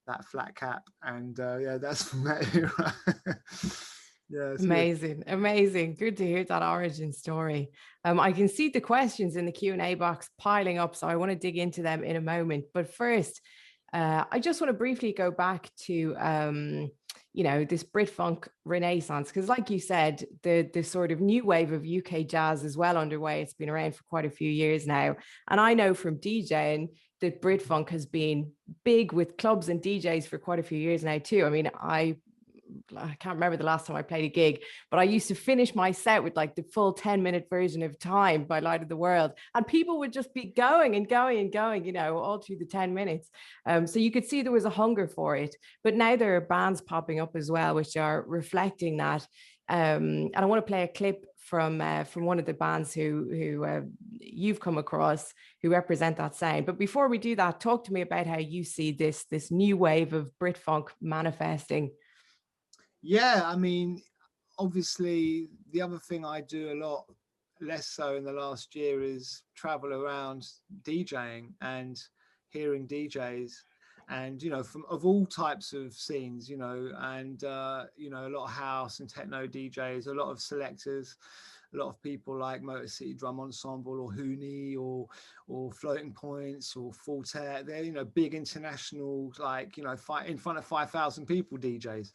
that flat cap, and yeah, that's from that era. Yeah, amazing. Good to hear that origin story. I can see the questions in the Q&A box piling up, so I want to dig into them in a moment. But first, I just want to briefly go back to you know, this Brit funk renaissance, because like you said, the sort of new wave of UK jazz is well underway. It's been around for quite a few years now, and I know from DJing that Brit funk has been big with clubs and DJs for quite a few years now too. I mean, I can't remember the last time I played a gig, but I used to finish my set with like the full 10-minute version of Time by Light of the World, and people would just be going and going and going, you know, all through the 10 minutes. So you could see there was a hunger for it. But now there are bands popping up as well, which are reflecting that. And I want to play a clip from one of the bands who you've come across, who represent that sound. But before we do that, talk to me about how you see this new wave of Brit funk manifesting. Yeah, I mean, obviously the other thing I do a lot less so in the last year is travel around DJing and hearing DJs, and, you know, of all types of scenes, you know, and you know, a lot of house and techno DJs, a lot of selectors, a lot of people like Motor City Drum Ensemble, or Hooney, or Floating Points, or Fortet. They're, you know, big international, like, you know, in front of 5,000 people DJs.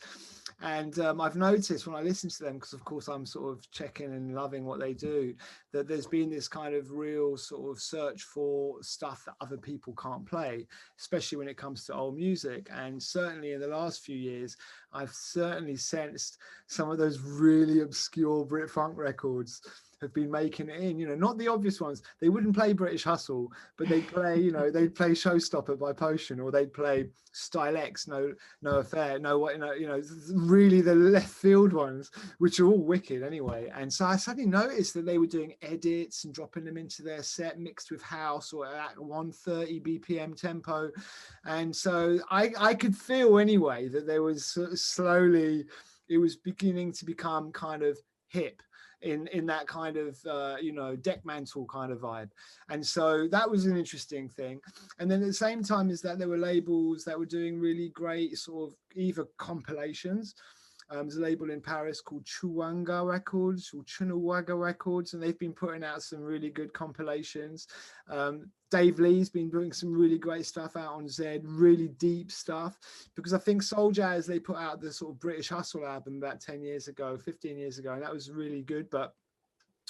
And I've noticed when I listen to them, because of course I'm sort of checking and loving what they do, that there's been this kind of real sort of search for stuff that other people can't play, especially when it comes to old music. And certainly in the last few years, I've certainly sensed some of those really obscure Brit funk records have been making it in, you know, not the obvious ones. They wouldn't play British Hustle, but they'd play, you know, they'd play Showstopper by Potion, or they'd play Style X, No Affair, you know, really the left field ones, which are all wicked anyway. And so I suddenly noticed that they were doing edits and dropping them into their set mixed with house, or at 130 BPM tempo. And so I could feel anyway that there was sort of slowly, it was beginning to become kind of hip in that kind of you know, deck mantle kind of vibe. And so that was an interesting thing. And then at the same time is that there were labels that were doing really great sort of either compilations. There's a label in Paris called Chunwaga Records, or Chunwaga Records, and they've been putting out some really good compilations. Dave Lee's been doing some really great stuff out on Z, really deep stuff, because I think Soul Jazz, they put out the sort of British Hustle album about 10 years ago, 15 years ago, and that was really good. But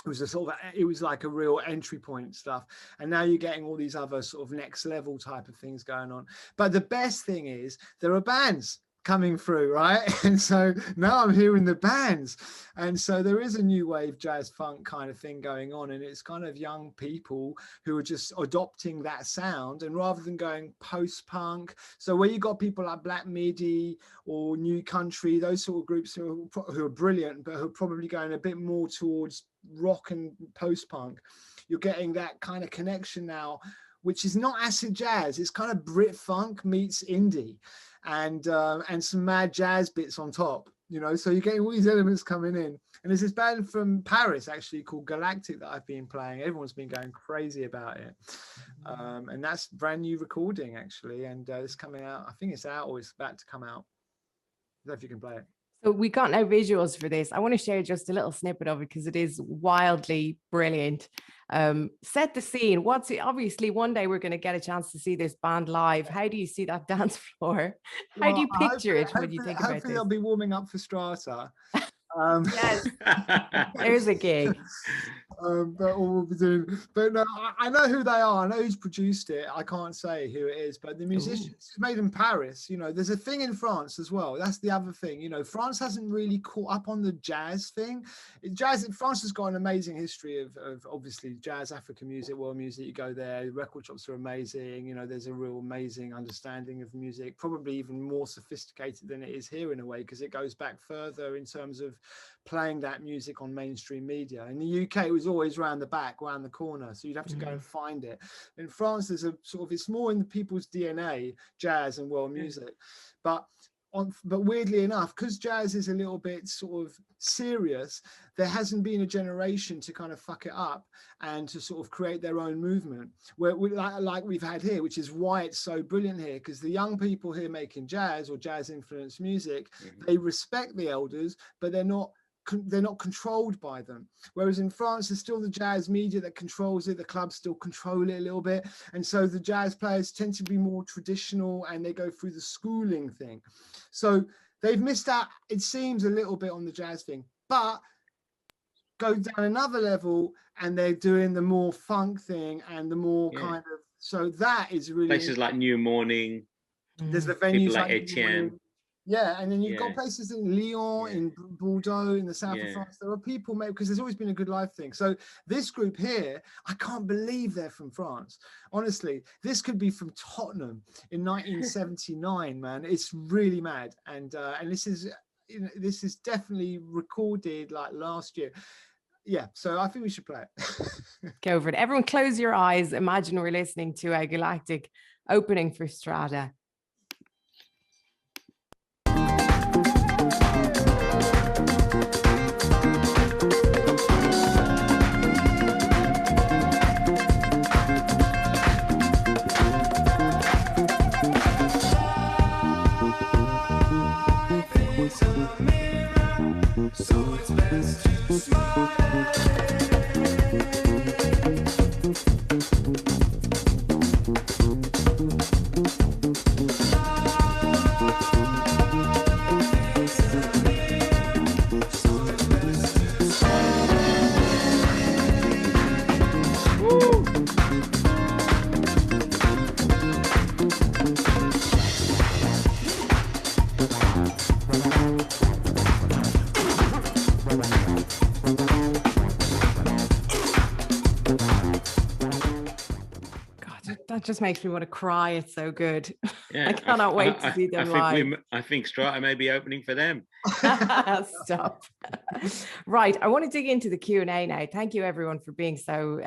it was a sort of, it was like a real entry point stuff. And now you're getting all these other sort of next level type of things going on. But the best thing is there are bands coming through, right? And so now I'm hearing the bands, and so there is a new wave jazz funk kind of thing going on, and it's kind of young people who are just adopting that sound, and rather than going post-punk, so where you got people like Black Midi or New Country, those sort of groups who are brilliant but who are probably going a bit more towards rock and post-punk, you're getting that kind of connection now, which is not acid jazz. It's kind of Brit funk meets indie, and some mad jazz bits on top, you know. So you're getting all these elements coming in. And there's this band from Paris actually called Galactic that I've been playing. Everyone's been going crazy about it, and that's brand new recording actually, and it's coming out. I think it's out or it's about to come out. I don't know if you can play it. So we got no visuals for this. I want to share just a little snippet of it because it is wildly brilliant. Set the scene. What's it? Obviously, one day we're going to get a chance to see this band live. How do you see that dance floor? How do you picture it when you think about this? Hopefully they'll be warming up for STR4TA. Yes, there's a gig. But all we'll be doing. But no, I know who they are. I know who's produced it. I can't say who it is, but the musicians is made in Paris. You know, there's a thing in France as well. That's the other thing. You know, France hasn't really caught up on the jazz thing. France has got an amazing history of obviously jazz, African music, world music. You go there, record shops are amazing. You know, there's a real amazing understanding of music, probably even more sophisticated than it is here in a way, because it goes back further in terms of playing that music on mainstream media. In the UK, it was always round the back, round the corner, so you'd have to go and find it. In France, there's a sort of, it's more in the people's DNA, jazz and world music. But weirdly enough, because jazz is a little bit sort of serious, there hasn't been a generation to kind of fuck it up and to sort of create their own movement, where like we've had here, which is why it's so brilliant here, because the young people here making jazz or jazz influenced music, they respect the elders, but they're not controlled by them. Whereas in France, there's still the jazz media that controls it. The clubs still control it a little bit. And so the jazz players tend to be more traditional and they go through the schooling thing. So they've missed out, it seems, a little bit on the jazz thing, but go down another level and they're doing the more funk thing and the more kind of, so that is really places like New Morning. There's the venues like Etienne. Yeah, and then you've got places in Lyon, in Bordeaux, in the south of France. There are people, because there's always been a good live thing. So this group here, I can't believe they're from France. Honestly, this could be from Tottenham in 1979, man. It's really mad. And this is definitely recorded like last year. Yeah, so I think we should play it. Go for it. Everyone close your eyes. Imagine we're listening to a Galactic opening for STR4TA. So it's best to smile. That just makes me want to cry. It's so good. Yeah, I cannot wait to see them live. I think STR4TA may be opening for them. Stop. Right, I want to dig into the Q&A now. Thank you everyone for being so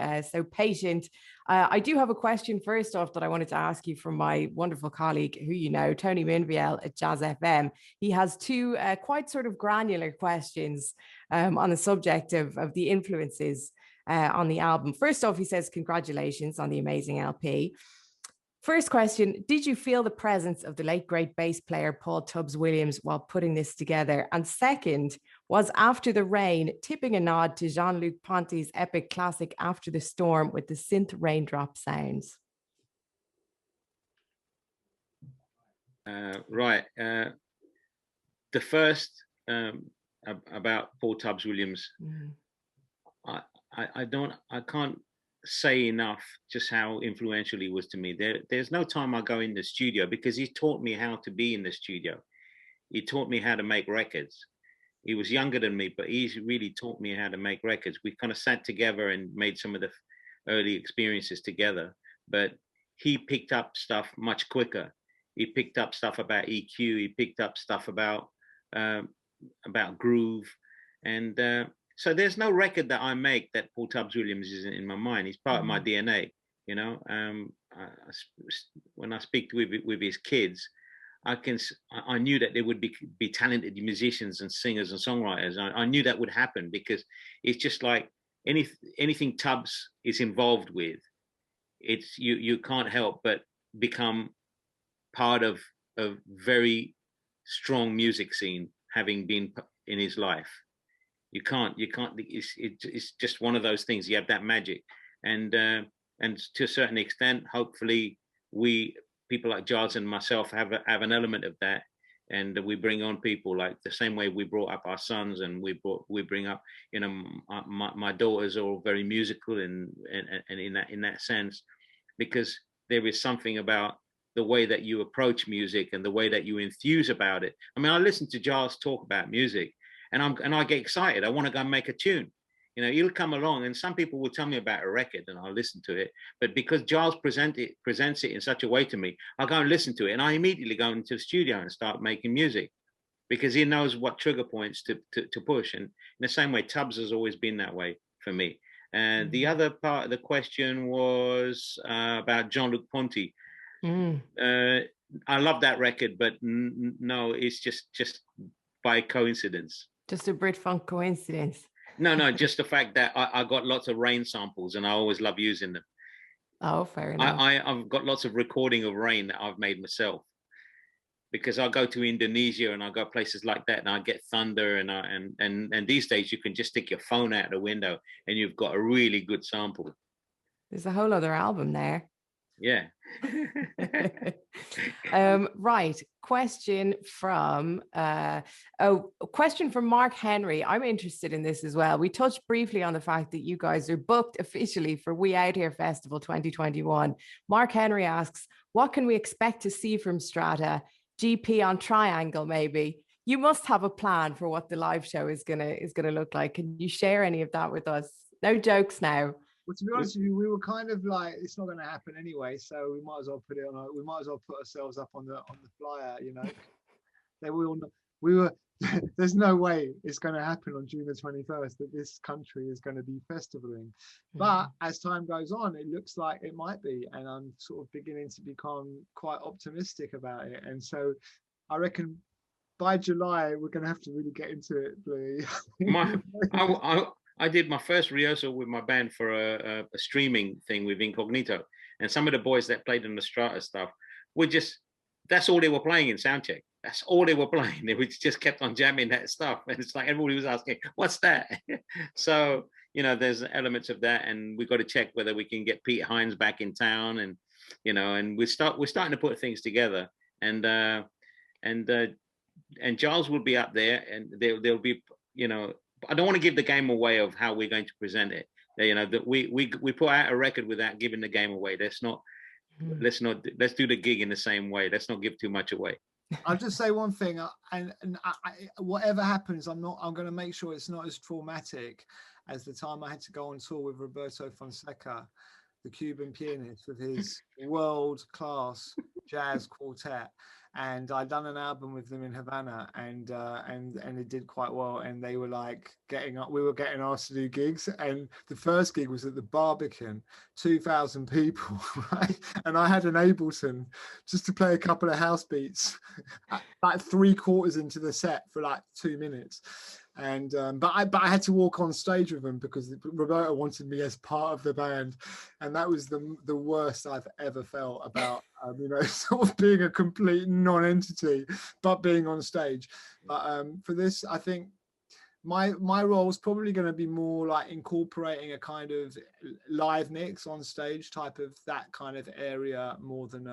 patient. I do have a question first off that I wanted to ask you from my wonderful colleague who you know, Tony Minviel at Jazz FM. He has two quite sort of granular questions on the subject of the influences on the album. First off, he says, congratulations on the amazing LP. First question, did you feel the presence of the late great bass player Paul Tubbs Williams while putting this together? And second, was After the Rain tipping a nod to Jean-Luc Ponty's epic classic After the Storm with the synth raindrop sounds? Right. The first about Paul Tubbs Williams, I can't say enough just how influential he was to me. There's no time I go in the studio, because he taught me how to be in the studio. He taught me how to make records. He was younger than me, but he's really taught me how to make records. We kind of sat together and made some of the early experiences together, but he picked up stuff much quicker. He picked up stuff about EQ. He picked up stuff about groove. And so there's no record that I make that Paul Tubbs Williams isn't in my mind. He's part of my DNA, you know. When I speak with his kids, I knew that there would be talented musicians and singers and songwriters. I knew that would happen, because it's just like anything Tubbs is involved with, it's you can't help but become part of a very strong music scene, having been in his life. You can't. It's just one of those things. You have that magic, and to a certain extent, hopefully, people like Gilles and myself have an element of that, and we bring on people like the same way we brought up our sons, and we bring up, you know, my daughters are all very musical, and in that sense, because there is something about the way that you approach music and the way that you enthuse about it. I mean, I listen to Gilles talk about music, and I get excited. I want to go and make a tune. You know, he'll come along, and some people will tell me about a record, and I'll listen to it. But because Gilles presents it in such a way to me, I'll go and listen to it, and I immediately go into the studio and start making music, because he knows what trigger points to push. And in the same way, Tubbs has always been that way for me. And the other part of the question was about Jean-Luc Ponty. I love that record, but no, it's just by coincidence. Just a Brit funk coincidence. No, just the fact that I got lots of Rain samples, and I always love using them. Oh, fair enough. I've got lots of recording of Rain that I've made myself, because I go to Indonesia and I go places like that, and I get thunder, and these days you can just stick your phone out the window and you've got a really good sample. There's a whole other album there. Yeah. Right. Question from Mark Henry. I'm interested in this as well. We touched briefly on the fact that you guys are booked officially for We Out Here Festival 2021. Mark Henry asks, what can we expect to see from STR4TA? GP on Triangle, maybe? You must have a plan for what the live show is gonna look like. Can you share any of that with us? No jokes now. Well, to be honest with you, we were kind of like, it's not going to happen anyway, so we might as well put it on. We might as well put ourselves up on the flyer, you know. They will. We were. There's no way it's going to happen on June the 21st that this country is going to be festivaling. But as time goes on, it looks like it might be, and I'm sort of beginning to become quite optimistic about it. And so, I reckon by July we're going to have to really get into it, Bluey. I did my first rehearsal with my band for a streaming thing with Incognito, and some of the boys that played in the STR4TA stuff were that's all they were playing in soundcheck. That's all they were playing. They just kept on jamming that stuff, and it's like everybody was asking, "What's that?" So, you know, there's elements of that, and we've got to check whether we can get Pete Hines back in town, and you know, and we're starting to put things together, and Gilles will be up there, and there'll be, you know. I don't want to give the game away of how we're going to present it. You know, that we put out a record without giving the game away. Let's do the gig in the same way. Let's not give too much away. I'll just say one thing, and whatever happens, I'm going to make sure it's not as traumatic as the time I had to go on tour with Roberto Fonseca, the Cuban pianist, with his world-class jazz quartet. And I'd done an album with them in Havana, and it did quite well. And they were like we were getting asked to do gigs. And the first gig was at the Barbican, 2,000 people, right? And I had an Ableton just to play a couple of house beats, like 3/4 into the set for like 2 minutes. And but I had to walk on stage with them because Roberto wanted me as part of the band, and that was the worst I've ever felt about you know, sort of being a complete non-entity but being on stage. But for this, I think my role is probably going to be more like incorporating a kind of live mix on stage type of that kind of area more than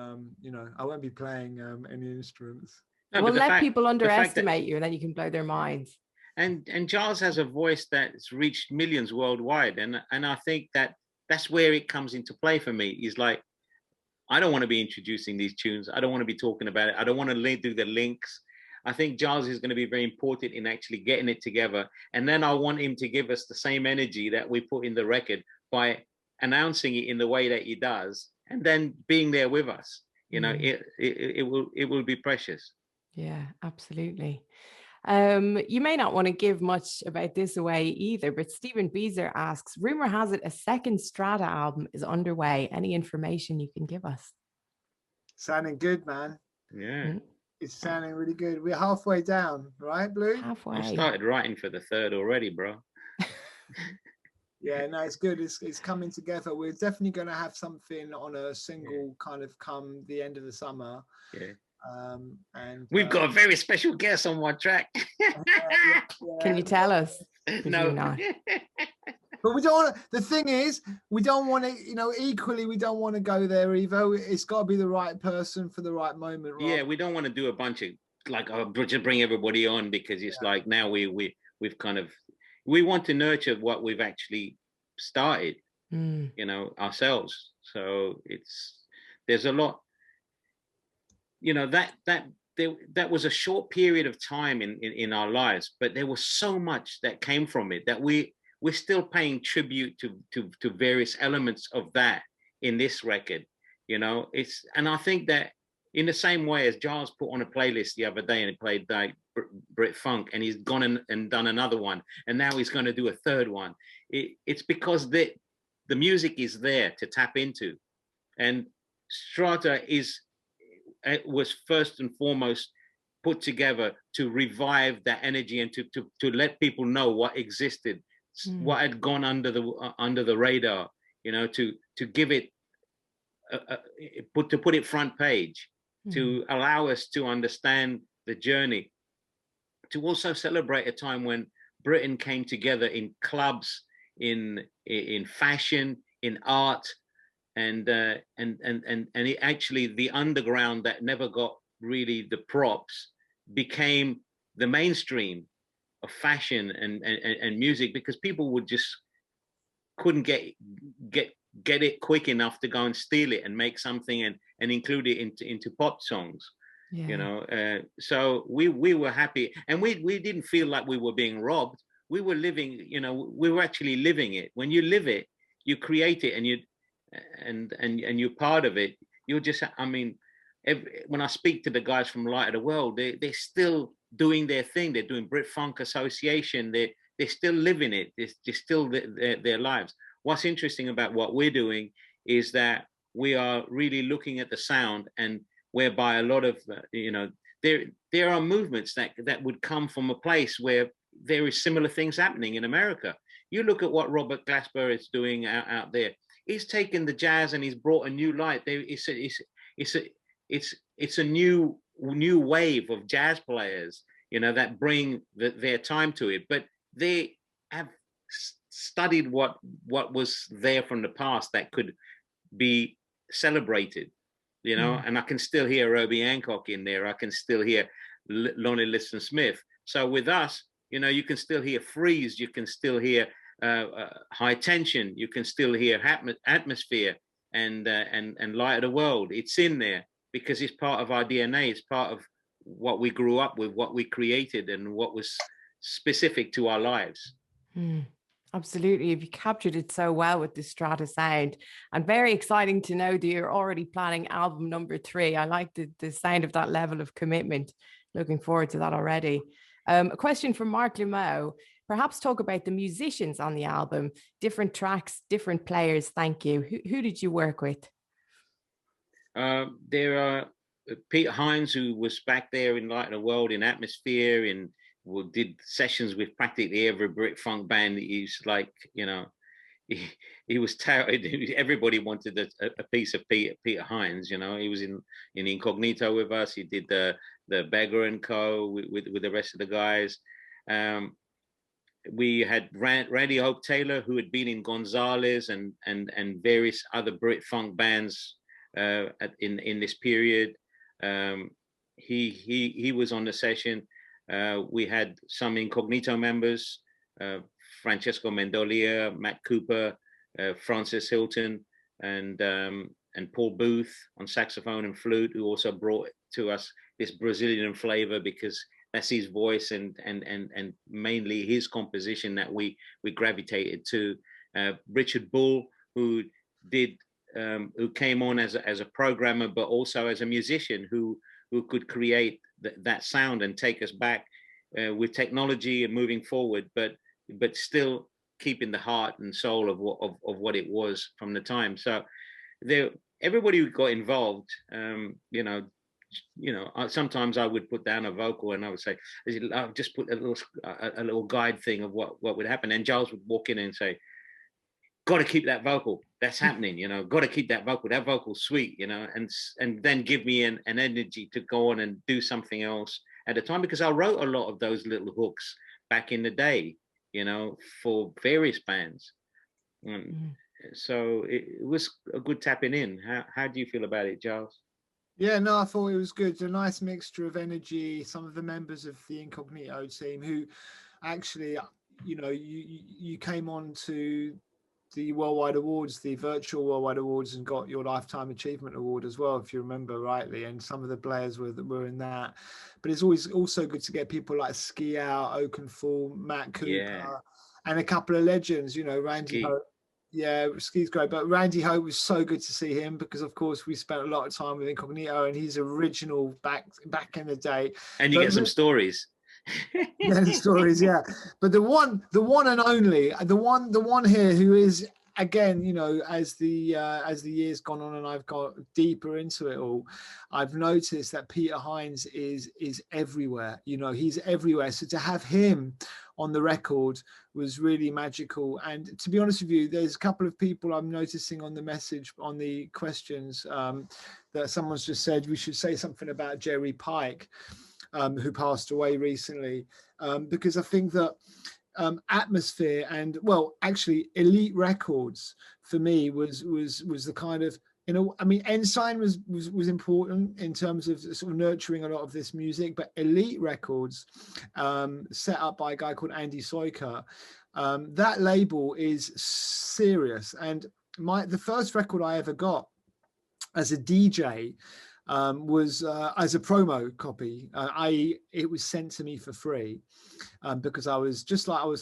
you know, I won't be playing any instruments. No, we'll let people underestimate you, and then you can blow their minds. and Giles has a voice that's reached millions worldwide, and I think that's where it comes into play for me. Is like, I don't want to be introducing these tunes. I don't want to be talking about it. I don't want to do the links. I think Giles is going to be very important in actually getting it together. And then I want him to give us the same energy that we put in the record by announcing it in the way that he does, and then being there with us. You know, it will be precious. Yeah, absolutely. You may not want to give much about this away either, but Stephen Beezer asks, rumor has it a second STR4TA album is underway. Any information you can give us? Sounding good, man. Yeah. It's sounding really good. We're halfway down, right, Blue? Halfway. I started writing for the third already, bro. Yeah, no, it's good. It's coming together. We're definitely going to have something on a single kind of come the end of the summer. Yeah. And we've got a very special guest on one track. Can you tell us? No. Not? But we don't want to, the thing is, we don't want to, you know, equally, we don't want to go there either. It's got to be the right person for the right moment. Right? Yeah, we don't want to do a bunch of like, just bring everybody on, because it's like now we've kind of, we want to nurture what we've actually started, you know, ourselves. So there's a lot, you know, that was a short period of time in our lives, but there was so much that came from it that we're still paying tribute to various elements of that in this record. You know, and I think that in the same way as Giles put on a playlist the other day and he played like Brit Funk, and he's gone and done another one, and now he's going to do a third one. It's because the music is there to tap into, and STR4TA was first and foremost put together to revive that energy and to let people know what existed, what had gone under the radar, you know, to give it to put it front page, to allow us to understand the journey, to also celebrate a time when Britain came together in clubs, in fashion, in art, and it actually, the underground that never got really the props became the mainstream of fashion and music, because people would just couldn't get it quick enough to go and steal it and make something and include it into pop songs. You know, so we were happy, and we didn't feel like we were being robbed. We were living, you know, we were actually living it. When you live it, you create it, and you're part of it. You're just, I mean, when I speak to the guys from Light of the World, they're still doing their thing. They're doing Brit Funk Association. They're still living it. It's still their lives. What's interesting about what we're doing is that we are really looking at the sound, and whereby a lot of, you know, there are movements that would come from a place where there is similar things happening in America. You look at what Robert Glasper is doing out there. He's taken the jazz and he's brought a new light. It's a new wave of jazz players, you know, that bring their time to it. But they have studied what was there from the past that could be celebrated, you know. And I can still hear Herbie Hancock in there. I can still hear Lonnie Liston Smith. So with us, you know, you can still hear Freeze. You can still hear High Tension. You can still hear Atmosphere and Light of the World. It's in there because it's part of our DNA. It's part of what we grew up with, what we created, and what was specific to our lives. Absolutely. You've captured it so well with the STR4TA sound, and very exciting to know that you're already planning album number 3. I like the sound of that level of commitment. Looking forward to that already. A question from Mark Lemo. Perhaps talk about the musicians on the album, different tracks, different players. Thank you. Who did you work with? There are Peter Hines, who was back there in Light of the World, in Atmosphere, and did sessions with practically every Brit Funk band. He's like, you know, he was touted. Everybody wanted a piece of Peter Hines. You know, he was in Incognito with us. He did the Beggar and Co. with the rest of the guys. We had Randy Hope Taylor, who had been in Gonzalez and various other Brit Funk bands in this period. He was on the session. We had some incognito members, Francesco Mendolia, Matt Cooper, Francis Hilton, and Paul Booth on saxophone and flute, who also brought to us this Brazilian flavor, because that's his voice and mainly his composition that we gravitated to. Richard Bull, who came on as a programmer, but also as a musician who could create that sound and take us back with technology and moving forward, but still keeping the heart and soul of what it was from the time. So everybody who got involved, sometimes I would put down a vocal and I would say, I'll just put a little guide thing of what would happen. And Giles would walk in and say, got to keep that vocal. That's happening, got to keep that vocal. That vocal's sweet, and then give me an energy to go on and do something else at the time, because I wrote a lot of those little hooks back in the day, for various bands. So it was a good tapping in. How do you feel about it, Giles? Yeah, no, I thought it was good. A nice mixture of energy. Some of the members of the Incognito team who actually, you came on to the Worldwide Awards, the virtual Worldwide Awards, and got your Lifetime Achievement Award as well, if you remember rightly. And some of the players were in that. But it's always also good to get people like Ski Out, Oakenfool, Matt Cooper, and a couple of legends, Randy Hope. Yeah, Ski's great, but Randy Hope was so good to see him, because of course we spent a lot of time with Incognito, and he's original back in the day. And you get some stories. Yeah, stories, yeah. But the one and only, the one here who is, again, as the years gone on and I've got deeper into it all, I've noticed that Peter Hines is everywhere. He's everywhere. So to have him on the record was really magical. And to be honest with you, there's a couple of people I'm noticing on the message, on the questions, that someone's just said we should say something about Jerry Pike, who passed away recently, because I think that Atmosphere and, well, actually Elite Records for me was the kind of, Ensign was important in terms of sort of nurturing a lot of this music, but Elite Records, set up by a guy called Andy Soika, that label is serious. And the first record I ever got as a DJ was as a promo copy, i.e. it was sent to me for free, because I was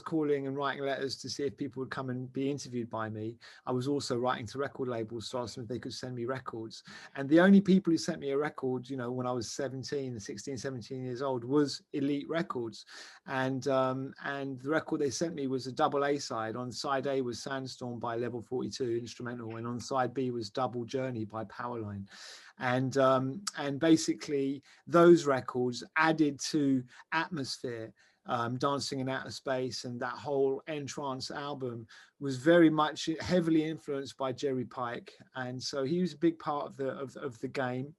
calling and writing letters to see if people would come and be interviewed by me. I was also writing to record labels to ask them if they could send me records. And the only people who sent me a record, when I was 16, 17 years old, was Elite Records. And the record they sent me was a double A side. On side A was Sandstorm by Level 42 instrumental, and on side B was Double Journey by Powerline. And basically those records added to Atmosphere, Dancing in Outer Space, and that whole Entrance album was very much heavily influenced by Jerry Pike, and so he was a big part of the game,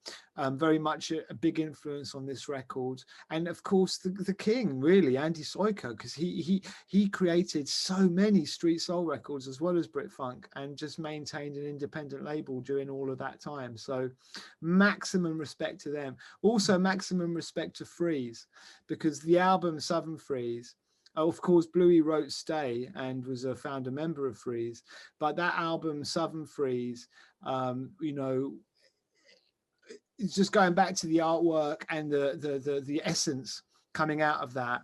very much a big influence on this record. And of course the king, really, Andy Soika, because he created so many street soul records as well as Brit Funk, and just maintained an independent label during all of that time. So maximum respect to them. Also maximum respect to Freeze, because the album Southern Freeze, of course, Bluey wrote Stay and was a founder member of Freeze, but that album Southern Freeze, it's just going back to the artwork and the essence coming out of that,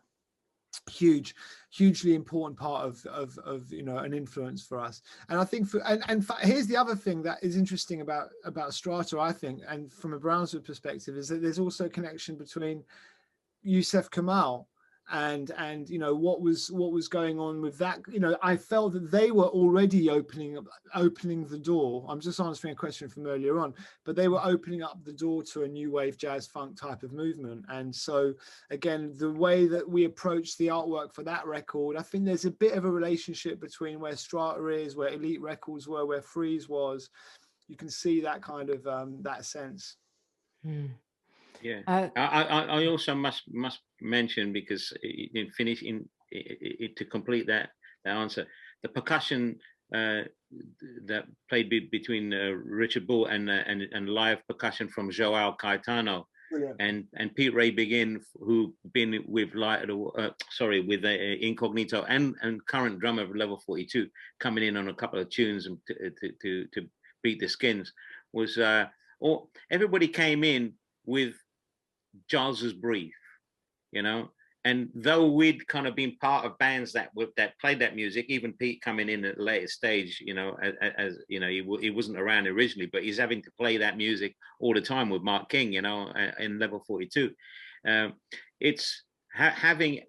hugely important part of an influence for us. And I think here's the other thing that is interesting about Strata, I think, and from a Brownswood perspective, is that there's also a connection between Yusef Kamal and what was going on with that. I felt that they were already opening the door. I'm just answering a question from earlier on, but they were opening up the door to a new wave jazz funk type of movement. And so again, the way that we approached the artwork for that record, I think there's a bit of a relationship between where Strata is, where Elite Records were, where Freeze was. You can see that kind of that sense. Yeah, I also must mention, because to complete that answer, the percussion that played between Richard Bull and live percussion from Joao Caetano and Pete Ray Begin, who been with with Incognito and current drummer of Level 42, coming in on a couple of tunes and to beat the Skins, was everybody came in with Giles's brief, you know. And though we'd kind of been part of bands that played that music, even Pete coming in at a later stage, you know, as you know, he wasn't around originally, but he's having to play that music all the time with Mark King, you know, in Level 42. It's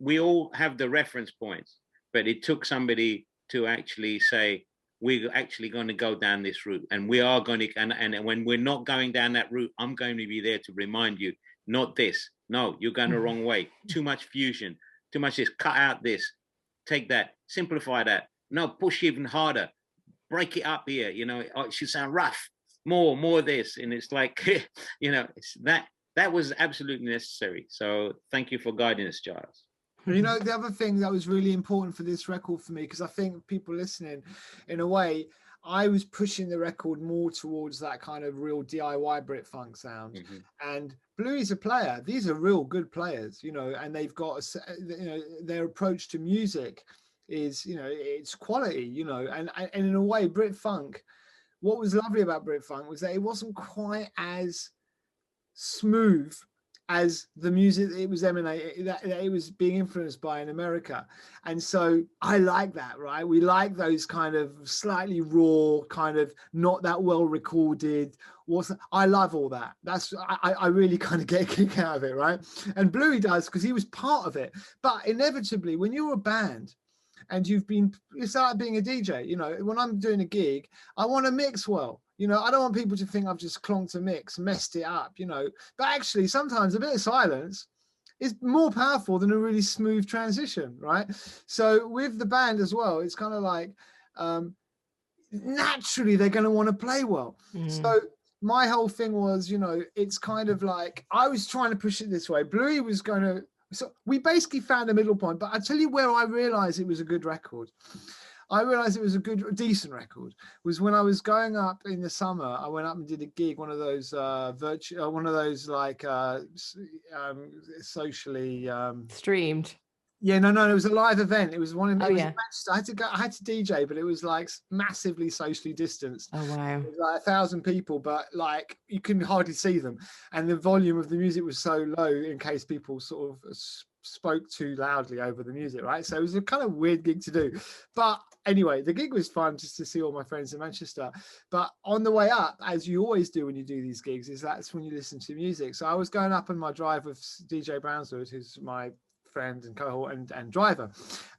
we all have the reference points, but it took somebody to actually say, we're actually going to go down this route, and we are going to, and when we're not going down that route, I'm going to be there to remind you, not this. No, you're going the wrong way. Too much fusion, too much this, cut out this, take that, simplify that. No, push even harder, break it up here. You know, it should sound rough, more this. And it's like, you know, that was absolutely necessary. So thank you for guiding us, Giles. You know, the other thing that was really important for this record for me, because I think people listening, in a way, I was pushing the record more towards that kind of real DIY Brit funk sound. And Bluey's a player. These are real good players, you know, and they've got, you know, their approach to music is, you know, it's quality, you know, and in a way, Brit funk, what was lovely about Brit funk was that it wasn't quite as smooth as the music it was emanating, that it was being influenced by in America. And so I like that, right? We like those kind of slightly raw, kind of not that well recorded. I love all that. That's, I really kind of get a kick out of it, right? And Bluey does, because he was part of it. But inevitably, when you're a band and it's like being a DJ, you know, when I'm doing a gig, I want to mix well. You know, I don't want people to think I've just clonked a mix, messed it up, you know. But actually, sometimes a bit of silence is more powerful than a really smooth transition, right? So with the band as well, it's kind of like, naturally, they're going to want to play well. So my whole thing was, you know, it's kind of like, I was trying to push it this way. Bluey was going to, so we basically found a middle point. But I tell you where I realized it was a good record. I realized it was a decent record, was when I was going up in the summer. I went up and did a gig, one of those like socially streamed. Yeah, no, it was a live event. It was one in Manchester. I had to DJ, but it was like massively socially distanced. Oh wow. It was like 1,000 people, but like you couldn't hardly see them. And the volume of the music was so low in case people sort of spoke too loudly over the music, right? So it was a kind of weird gig to do. But anyway, the gig was fun just to see all my friends in Manchester. But on the way up, as you always do when you do these gigs, that's when you listen to music. So I was going up on my drive with DJ Brownswood, who's my friend and cohort and driver,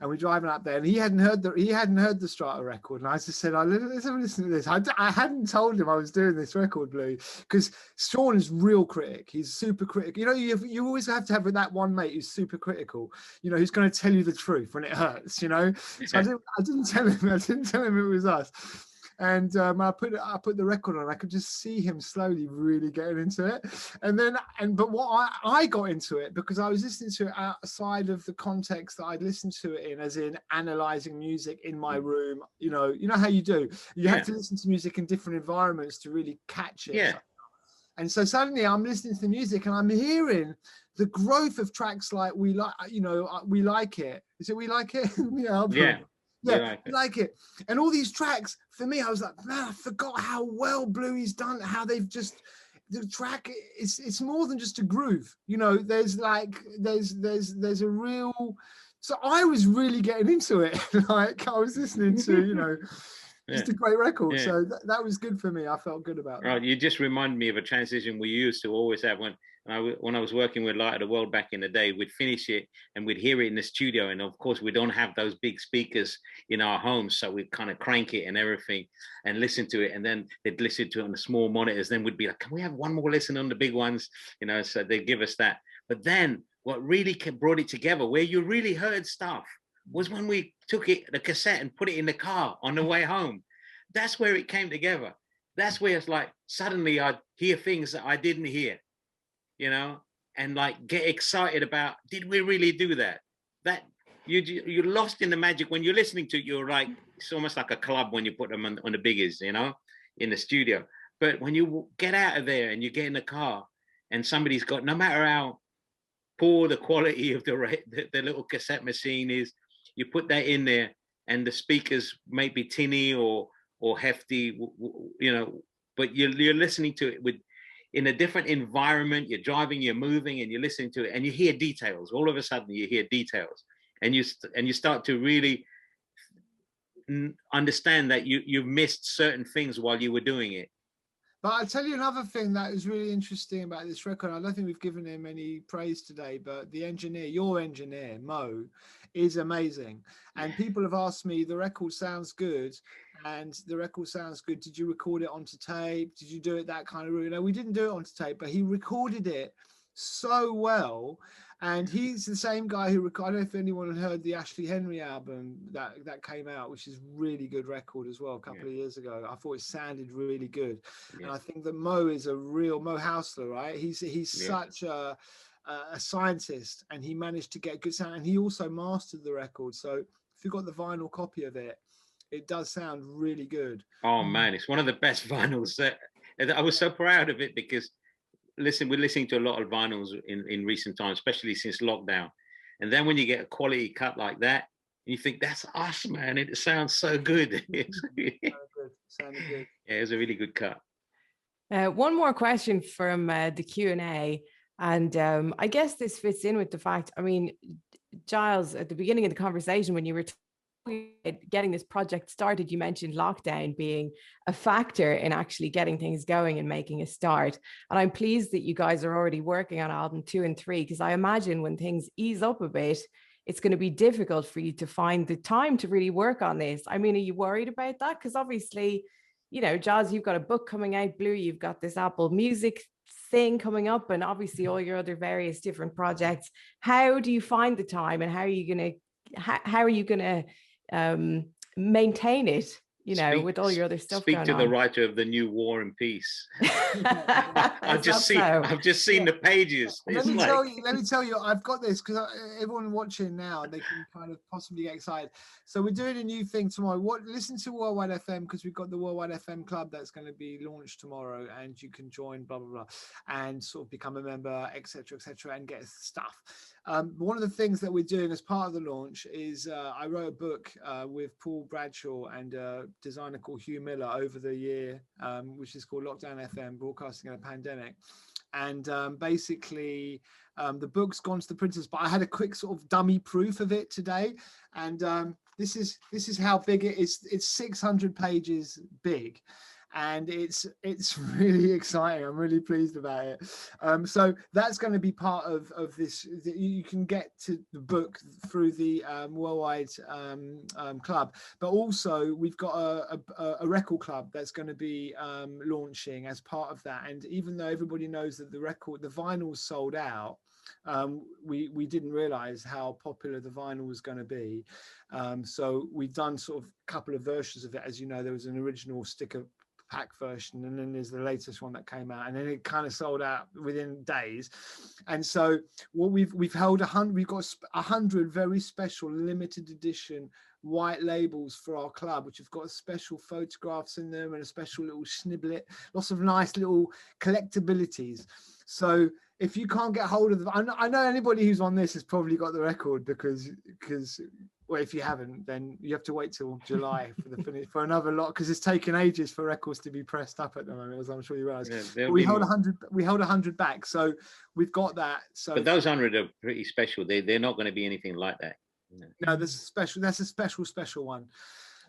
and we're driving up there, and he hadn't heard the STR4TA record, and I just said, let's have a listen to this. I hadn't told him I was doing this record, Bluey, because Sean is real critic. He's super critical. You know, you always have to have that one mate who's super critical, you know, who's going to tell you the truth when it hurts, you know. So I didn't tell him it was us. And I put the record on. I could just see him slowly really getting into it. But what I got into it because I was listening to it outside of the context that I'd listened to it in, as in analyzing music in my room. You know how you do. You have to listen to music in different environments to really catch it. Yeah. And so suddenly I'm listening to the music and I'm hearing the growth of tracks like We Like It. Is it We Like It? Yeah, like it. And all these tracks, for me, I was like, man, I forgot how well Bluey's done, how they've just, the track, it's more than just a groove. You know, there's a real, so I was really getting into it. Like I was listening to, you know, just a great record. Yeah. So that was good for me. I felt good about that. Right, you just remind me of a transition we used to always have when I was working with Light of the World back in the day. We'd finish it and we'd hear it in the studio, and of course we don't have those big speakers in our homes, so we'd kind of crank it and everything and listen to it, and then they'd listen to it on the small monitors. Then we'd be like, can we have one more listen on the big ones, you know? So they'd give us that. But then what really brought it together, where you really heard stuff, was when we took the cassette and put it in the car on the way home. That's where it came together. That's where it's like suddenly I'd hear things that I didn't hear, you know, and like get excited about, did we really do that? That you're lost in the magic. When you're listening to it, you're like, it's almost like a club when you put them on the biggies, you know, in the studio. But when you get out of there and you get in the car and somebody's got, no matter how poor the quality of the little cassette machine is, you put that in there, and the speakers may be tinny or hefty, you know, but you're listening to it in a different environment. You're driving, you're moving, and you're listening to it, and you hear details. All of a sudden, you hear details, and you start to really understand that you've missed certain things while you were doing it. But I'll tell you another thing that is really interesting about this record. I don't think we've given him any praise today, but the engineer, your engineer, Mo, is amazing. And people have asked me, the record sounds good, and the record sounds good. Did you record it onto tape? Did you do it that kind of route? No, we didn't do it onto tape, but he recorded it so well. And he's the same guy who I don't know if anyone had heard the Ashley Henry album that came out, which is really good record as well, a couple of years ago. I thought it sounded really good. And I think that Mo is a real Mo Hausler, right? He's such a scientist, and he managed to get good sound, and he also mastered the record. So if you've got the vinyl copy of it, it does sound really good. Oh man, it's one of the best vinyls. I was so proud of it because we're listening to a lot of vinyls in recent times, especially since lockdown. And then when you get a quality cut like that, you think, that's us, man. It sounds so good. Sounded good. Yeah, it was a really good cut. One more question from the Q&A. And I guess this fits in with the fact, I mean, Gilles, at the beginning of the conversation, when you were getting this project started, you mentioned lockdown being a factor in actually getting things going and making a start. And I'm pleased that you guys are already working on album 2 and 3, because I imagine when things ease up a bit, it's going to be difficult for you to find the time to really work on this. I mean, are you worried about that? Because obviously, you know, Gilles, you've got a book coming out, Bluey, you've got this Apple Music thing coming up, and obviously all your other various different projects. How do you find the time, and how are you going to maintain it, you know, with all your other stuff going on? Speak to the writer of the new War and Peace. I've just seen the pages. Let me tell you, I've got this because everyone watching now, they can kind of possibly get excited. So we're doing a new thing tomorrow. Listen to Worldwide FM, because we've got the Worldwide FM Club that's going to be launched tomorrow, and you can join, blah blah blah, and sort of become a member, etc., and get stuff. One of the things that we're doing as part of the launch is I wrote a book with Paul Bradshaw and a designer called Hugh Miller over the year, which is called Lockdown FM, Broadcasting in a Pandemic. And basically the book's gone to the printers, but I had a quick sort of dummy proof of it today. And this is how big it is. It's 600 pages big. And it's really exciting. I'm really pleased about it. So that's going to be part of this. You can get to the book through the Worldwide Club, but also we've got a record club that's going to be launching as part of that. And even though everybody knows that the vinyl's sold out, we didn't realize how popular the vinyl was going to be. So we've done sort of a couple of versions of it. As you know, there was an original sticker pack version, and then there's the latest one that came out, and then it kind of sold out within days. And so what we've held 100, we've got 100 very special limited edition white labels for our club, which have got special photographs in them and a special little sniblet, lots of nice little collectabilities. So if you can't get hold of them, I know anybody who's on this has probably got the record, because well, if you haven't, then you have to wait till July for the finish for another lot, because it's taken ages for records to be pressed up at the moment, as I'm sure you realize. Yeah, we held 100. We held 100 back, so we've got that. So, but those 100 are pretty special. They're not going to be anything like that. No, there's a special. That's a special one.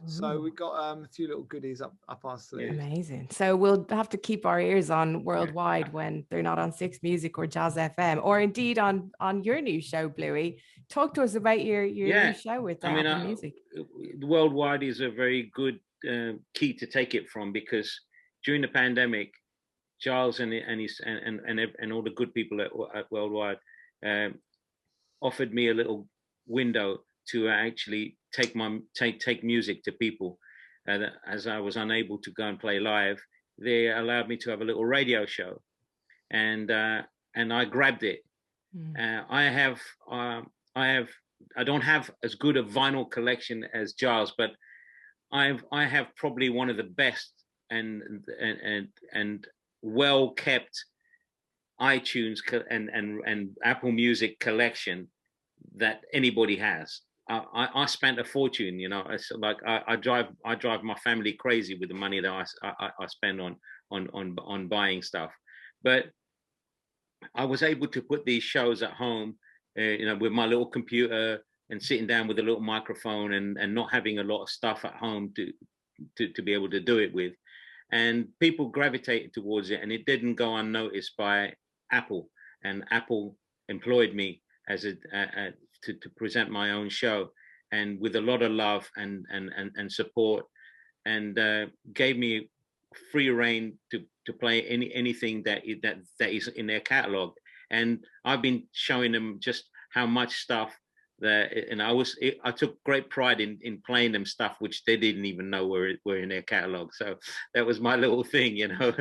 So we got a few little goodies up our sleeve. Amazing. So we'll have to keep our ears on Worldwide when they're not on Six Music or Jazz FM, or indeed on your new show, Bluey. Talk to us about your new show with Apple Music. Worldwide is a very good key to take it from, because during the pandemic, Gilles and all the good people at Worldwide offered me a little window to actually take music to people. As I was unable to go and play live, they allowed me to have a little radio show, and I grabbed it. I don't have as good a vinyl collection as Gilles, but I have probably one of the best and well kept iTunes and Apple Music collection that anybody has. I spent a fortune, you know. It's like I drive my family crazy with the money that I spend on buying stuff. But I was able to put these shows at home, you know, with my little computer and sitting down with a little microphone and not having a lot of stuff at home to be able to do it with. And people gravitated towards it, and it didn't go unnoticed by Apple. And Apple employed me as to present my own show, and with a lot of love and support, and gave me free reign to play anything that is in their catalog. And I've been showing them just how much stuff that, and I took great pride in playing them stuff which they didn't even know were in their catalog. So that was my little thing, you know.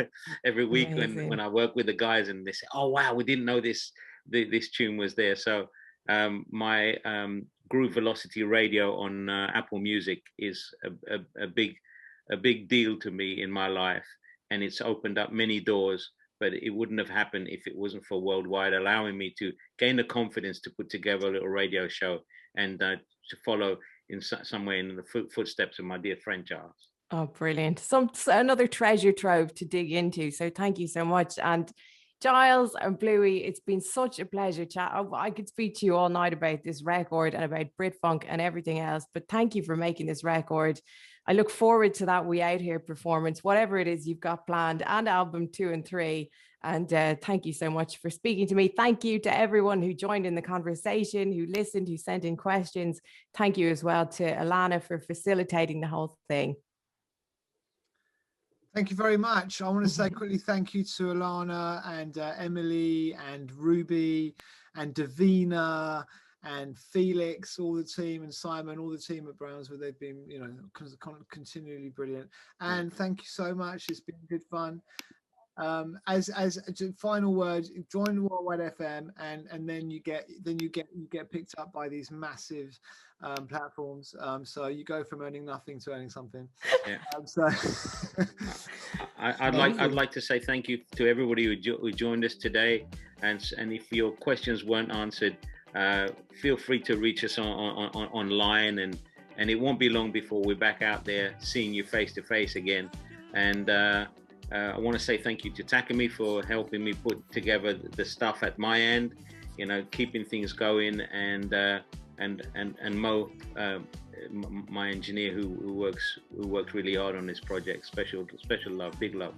Every week when I work with the guys and they say, "Oh wow, we didn't know this tune was there." So my Groove Velocity Radio on Apple Music is a big deal to me in my life, and it's opened up many doors. But it wouldn't have happened if it wasn't for Worldwide allowing me to gain the confidence to put together a little radio show and to follow in some way in the footsteps of my dear friend Giles. Oh, brilliant. Another treasure trove to dig into. So thank you so much. And Giles and Bluey, it's been such a pleasure chat. I could speak to you all night about this record and about Britfunk and everything else, but thank you for making this record. I look forward to that We Out Here performance, whatever it is you've got planned, and album 2 and 3. And thank you so much for speaking to me. Thank you to everyone who joined in the conversation, who listened, who sent in questions. Thank you as well to Alana for facilitating the whole thing. Thank you very much. I want to say quickly thank you to Alana and Emily and Ruby and Davina and Felix, all the team, and Simon, all the team at Brownswood. They've been, you know, continually brilliant. And thank you so much. It's been good fun. As a final word, join Worldwide FM, and then you get picked up by these massive platforms. So you go from earning nothing to earning something. Yeah. I'd like to say thank you to everybody who joined us today, and if your questions weren't answered, feel free to reach us online, and it won't be long before we're back out there seeing you face to face again. And I want to say thank you to Takumi for helping me put together the stuff at my end, you know, keeping things going, and Mo, my engineer, who works really hard on this project. Special love, big love.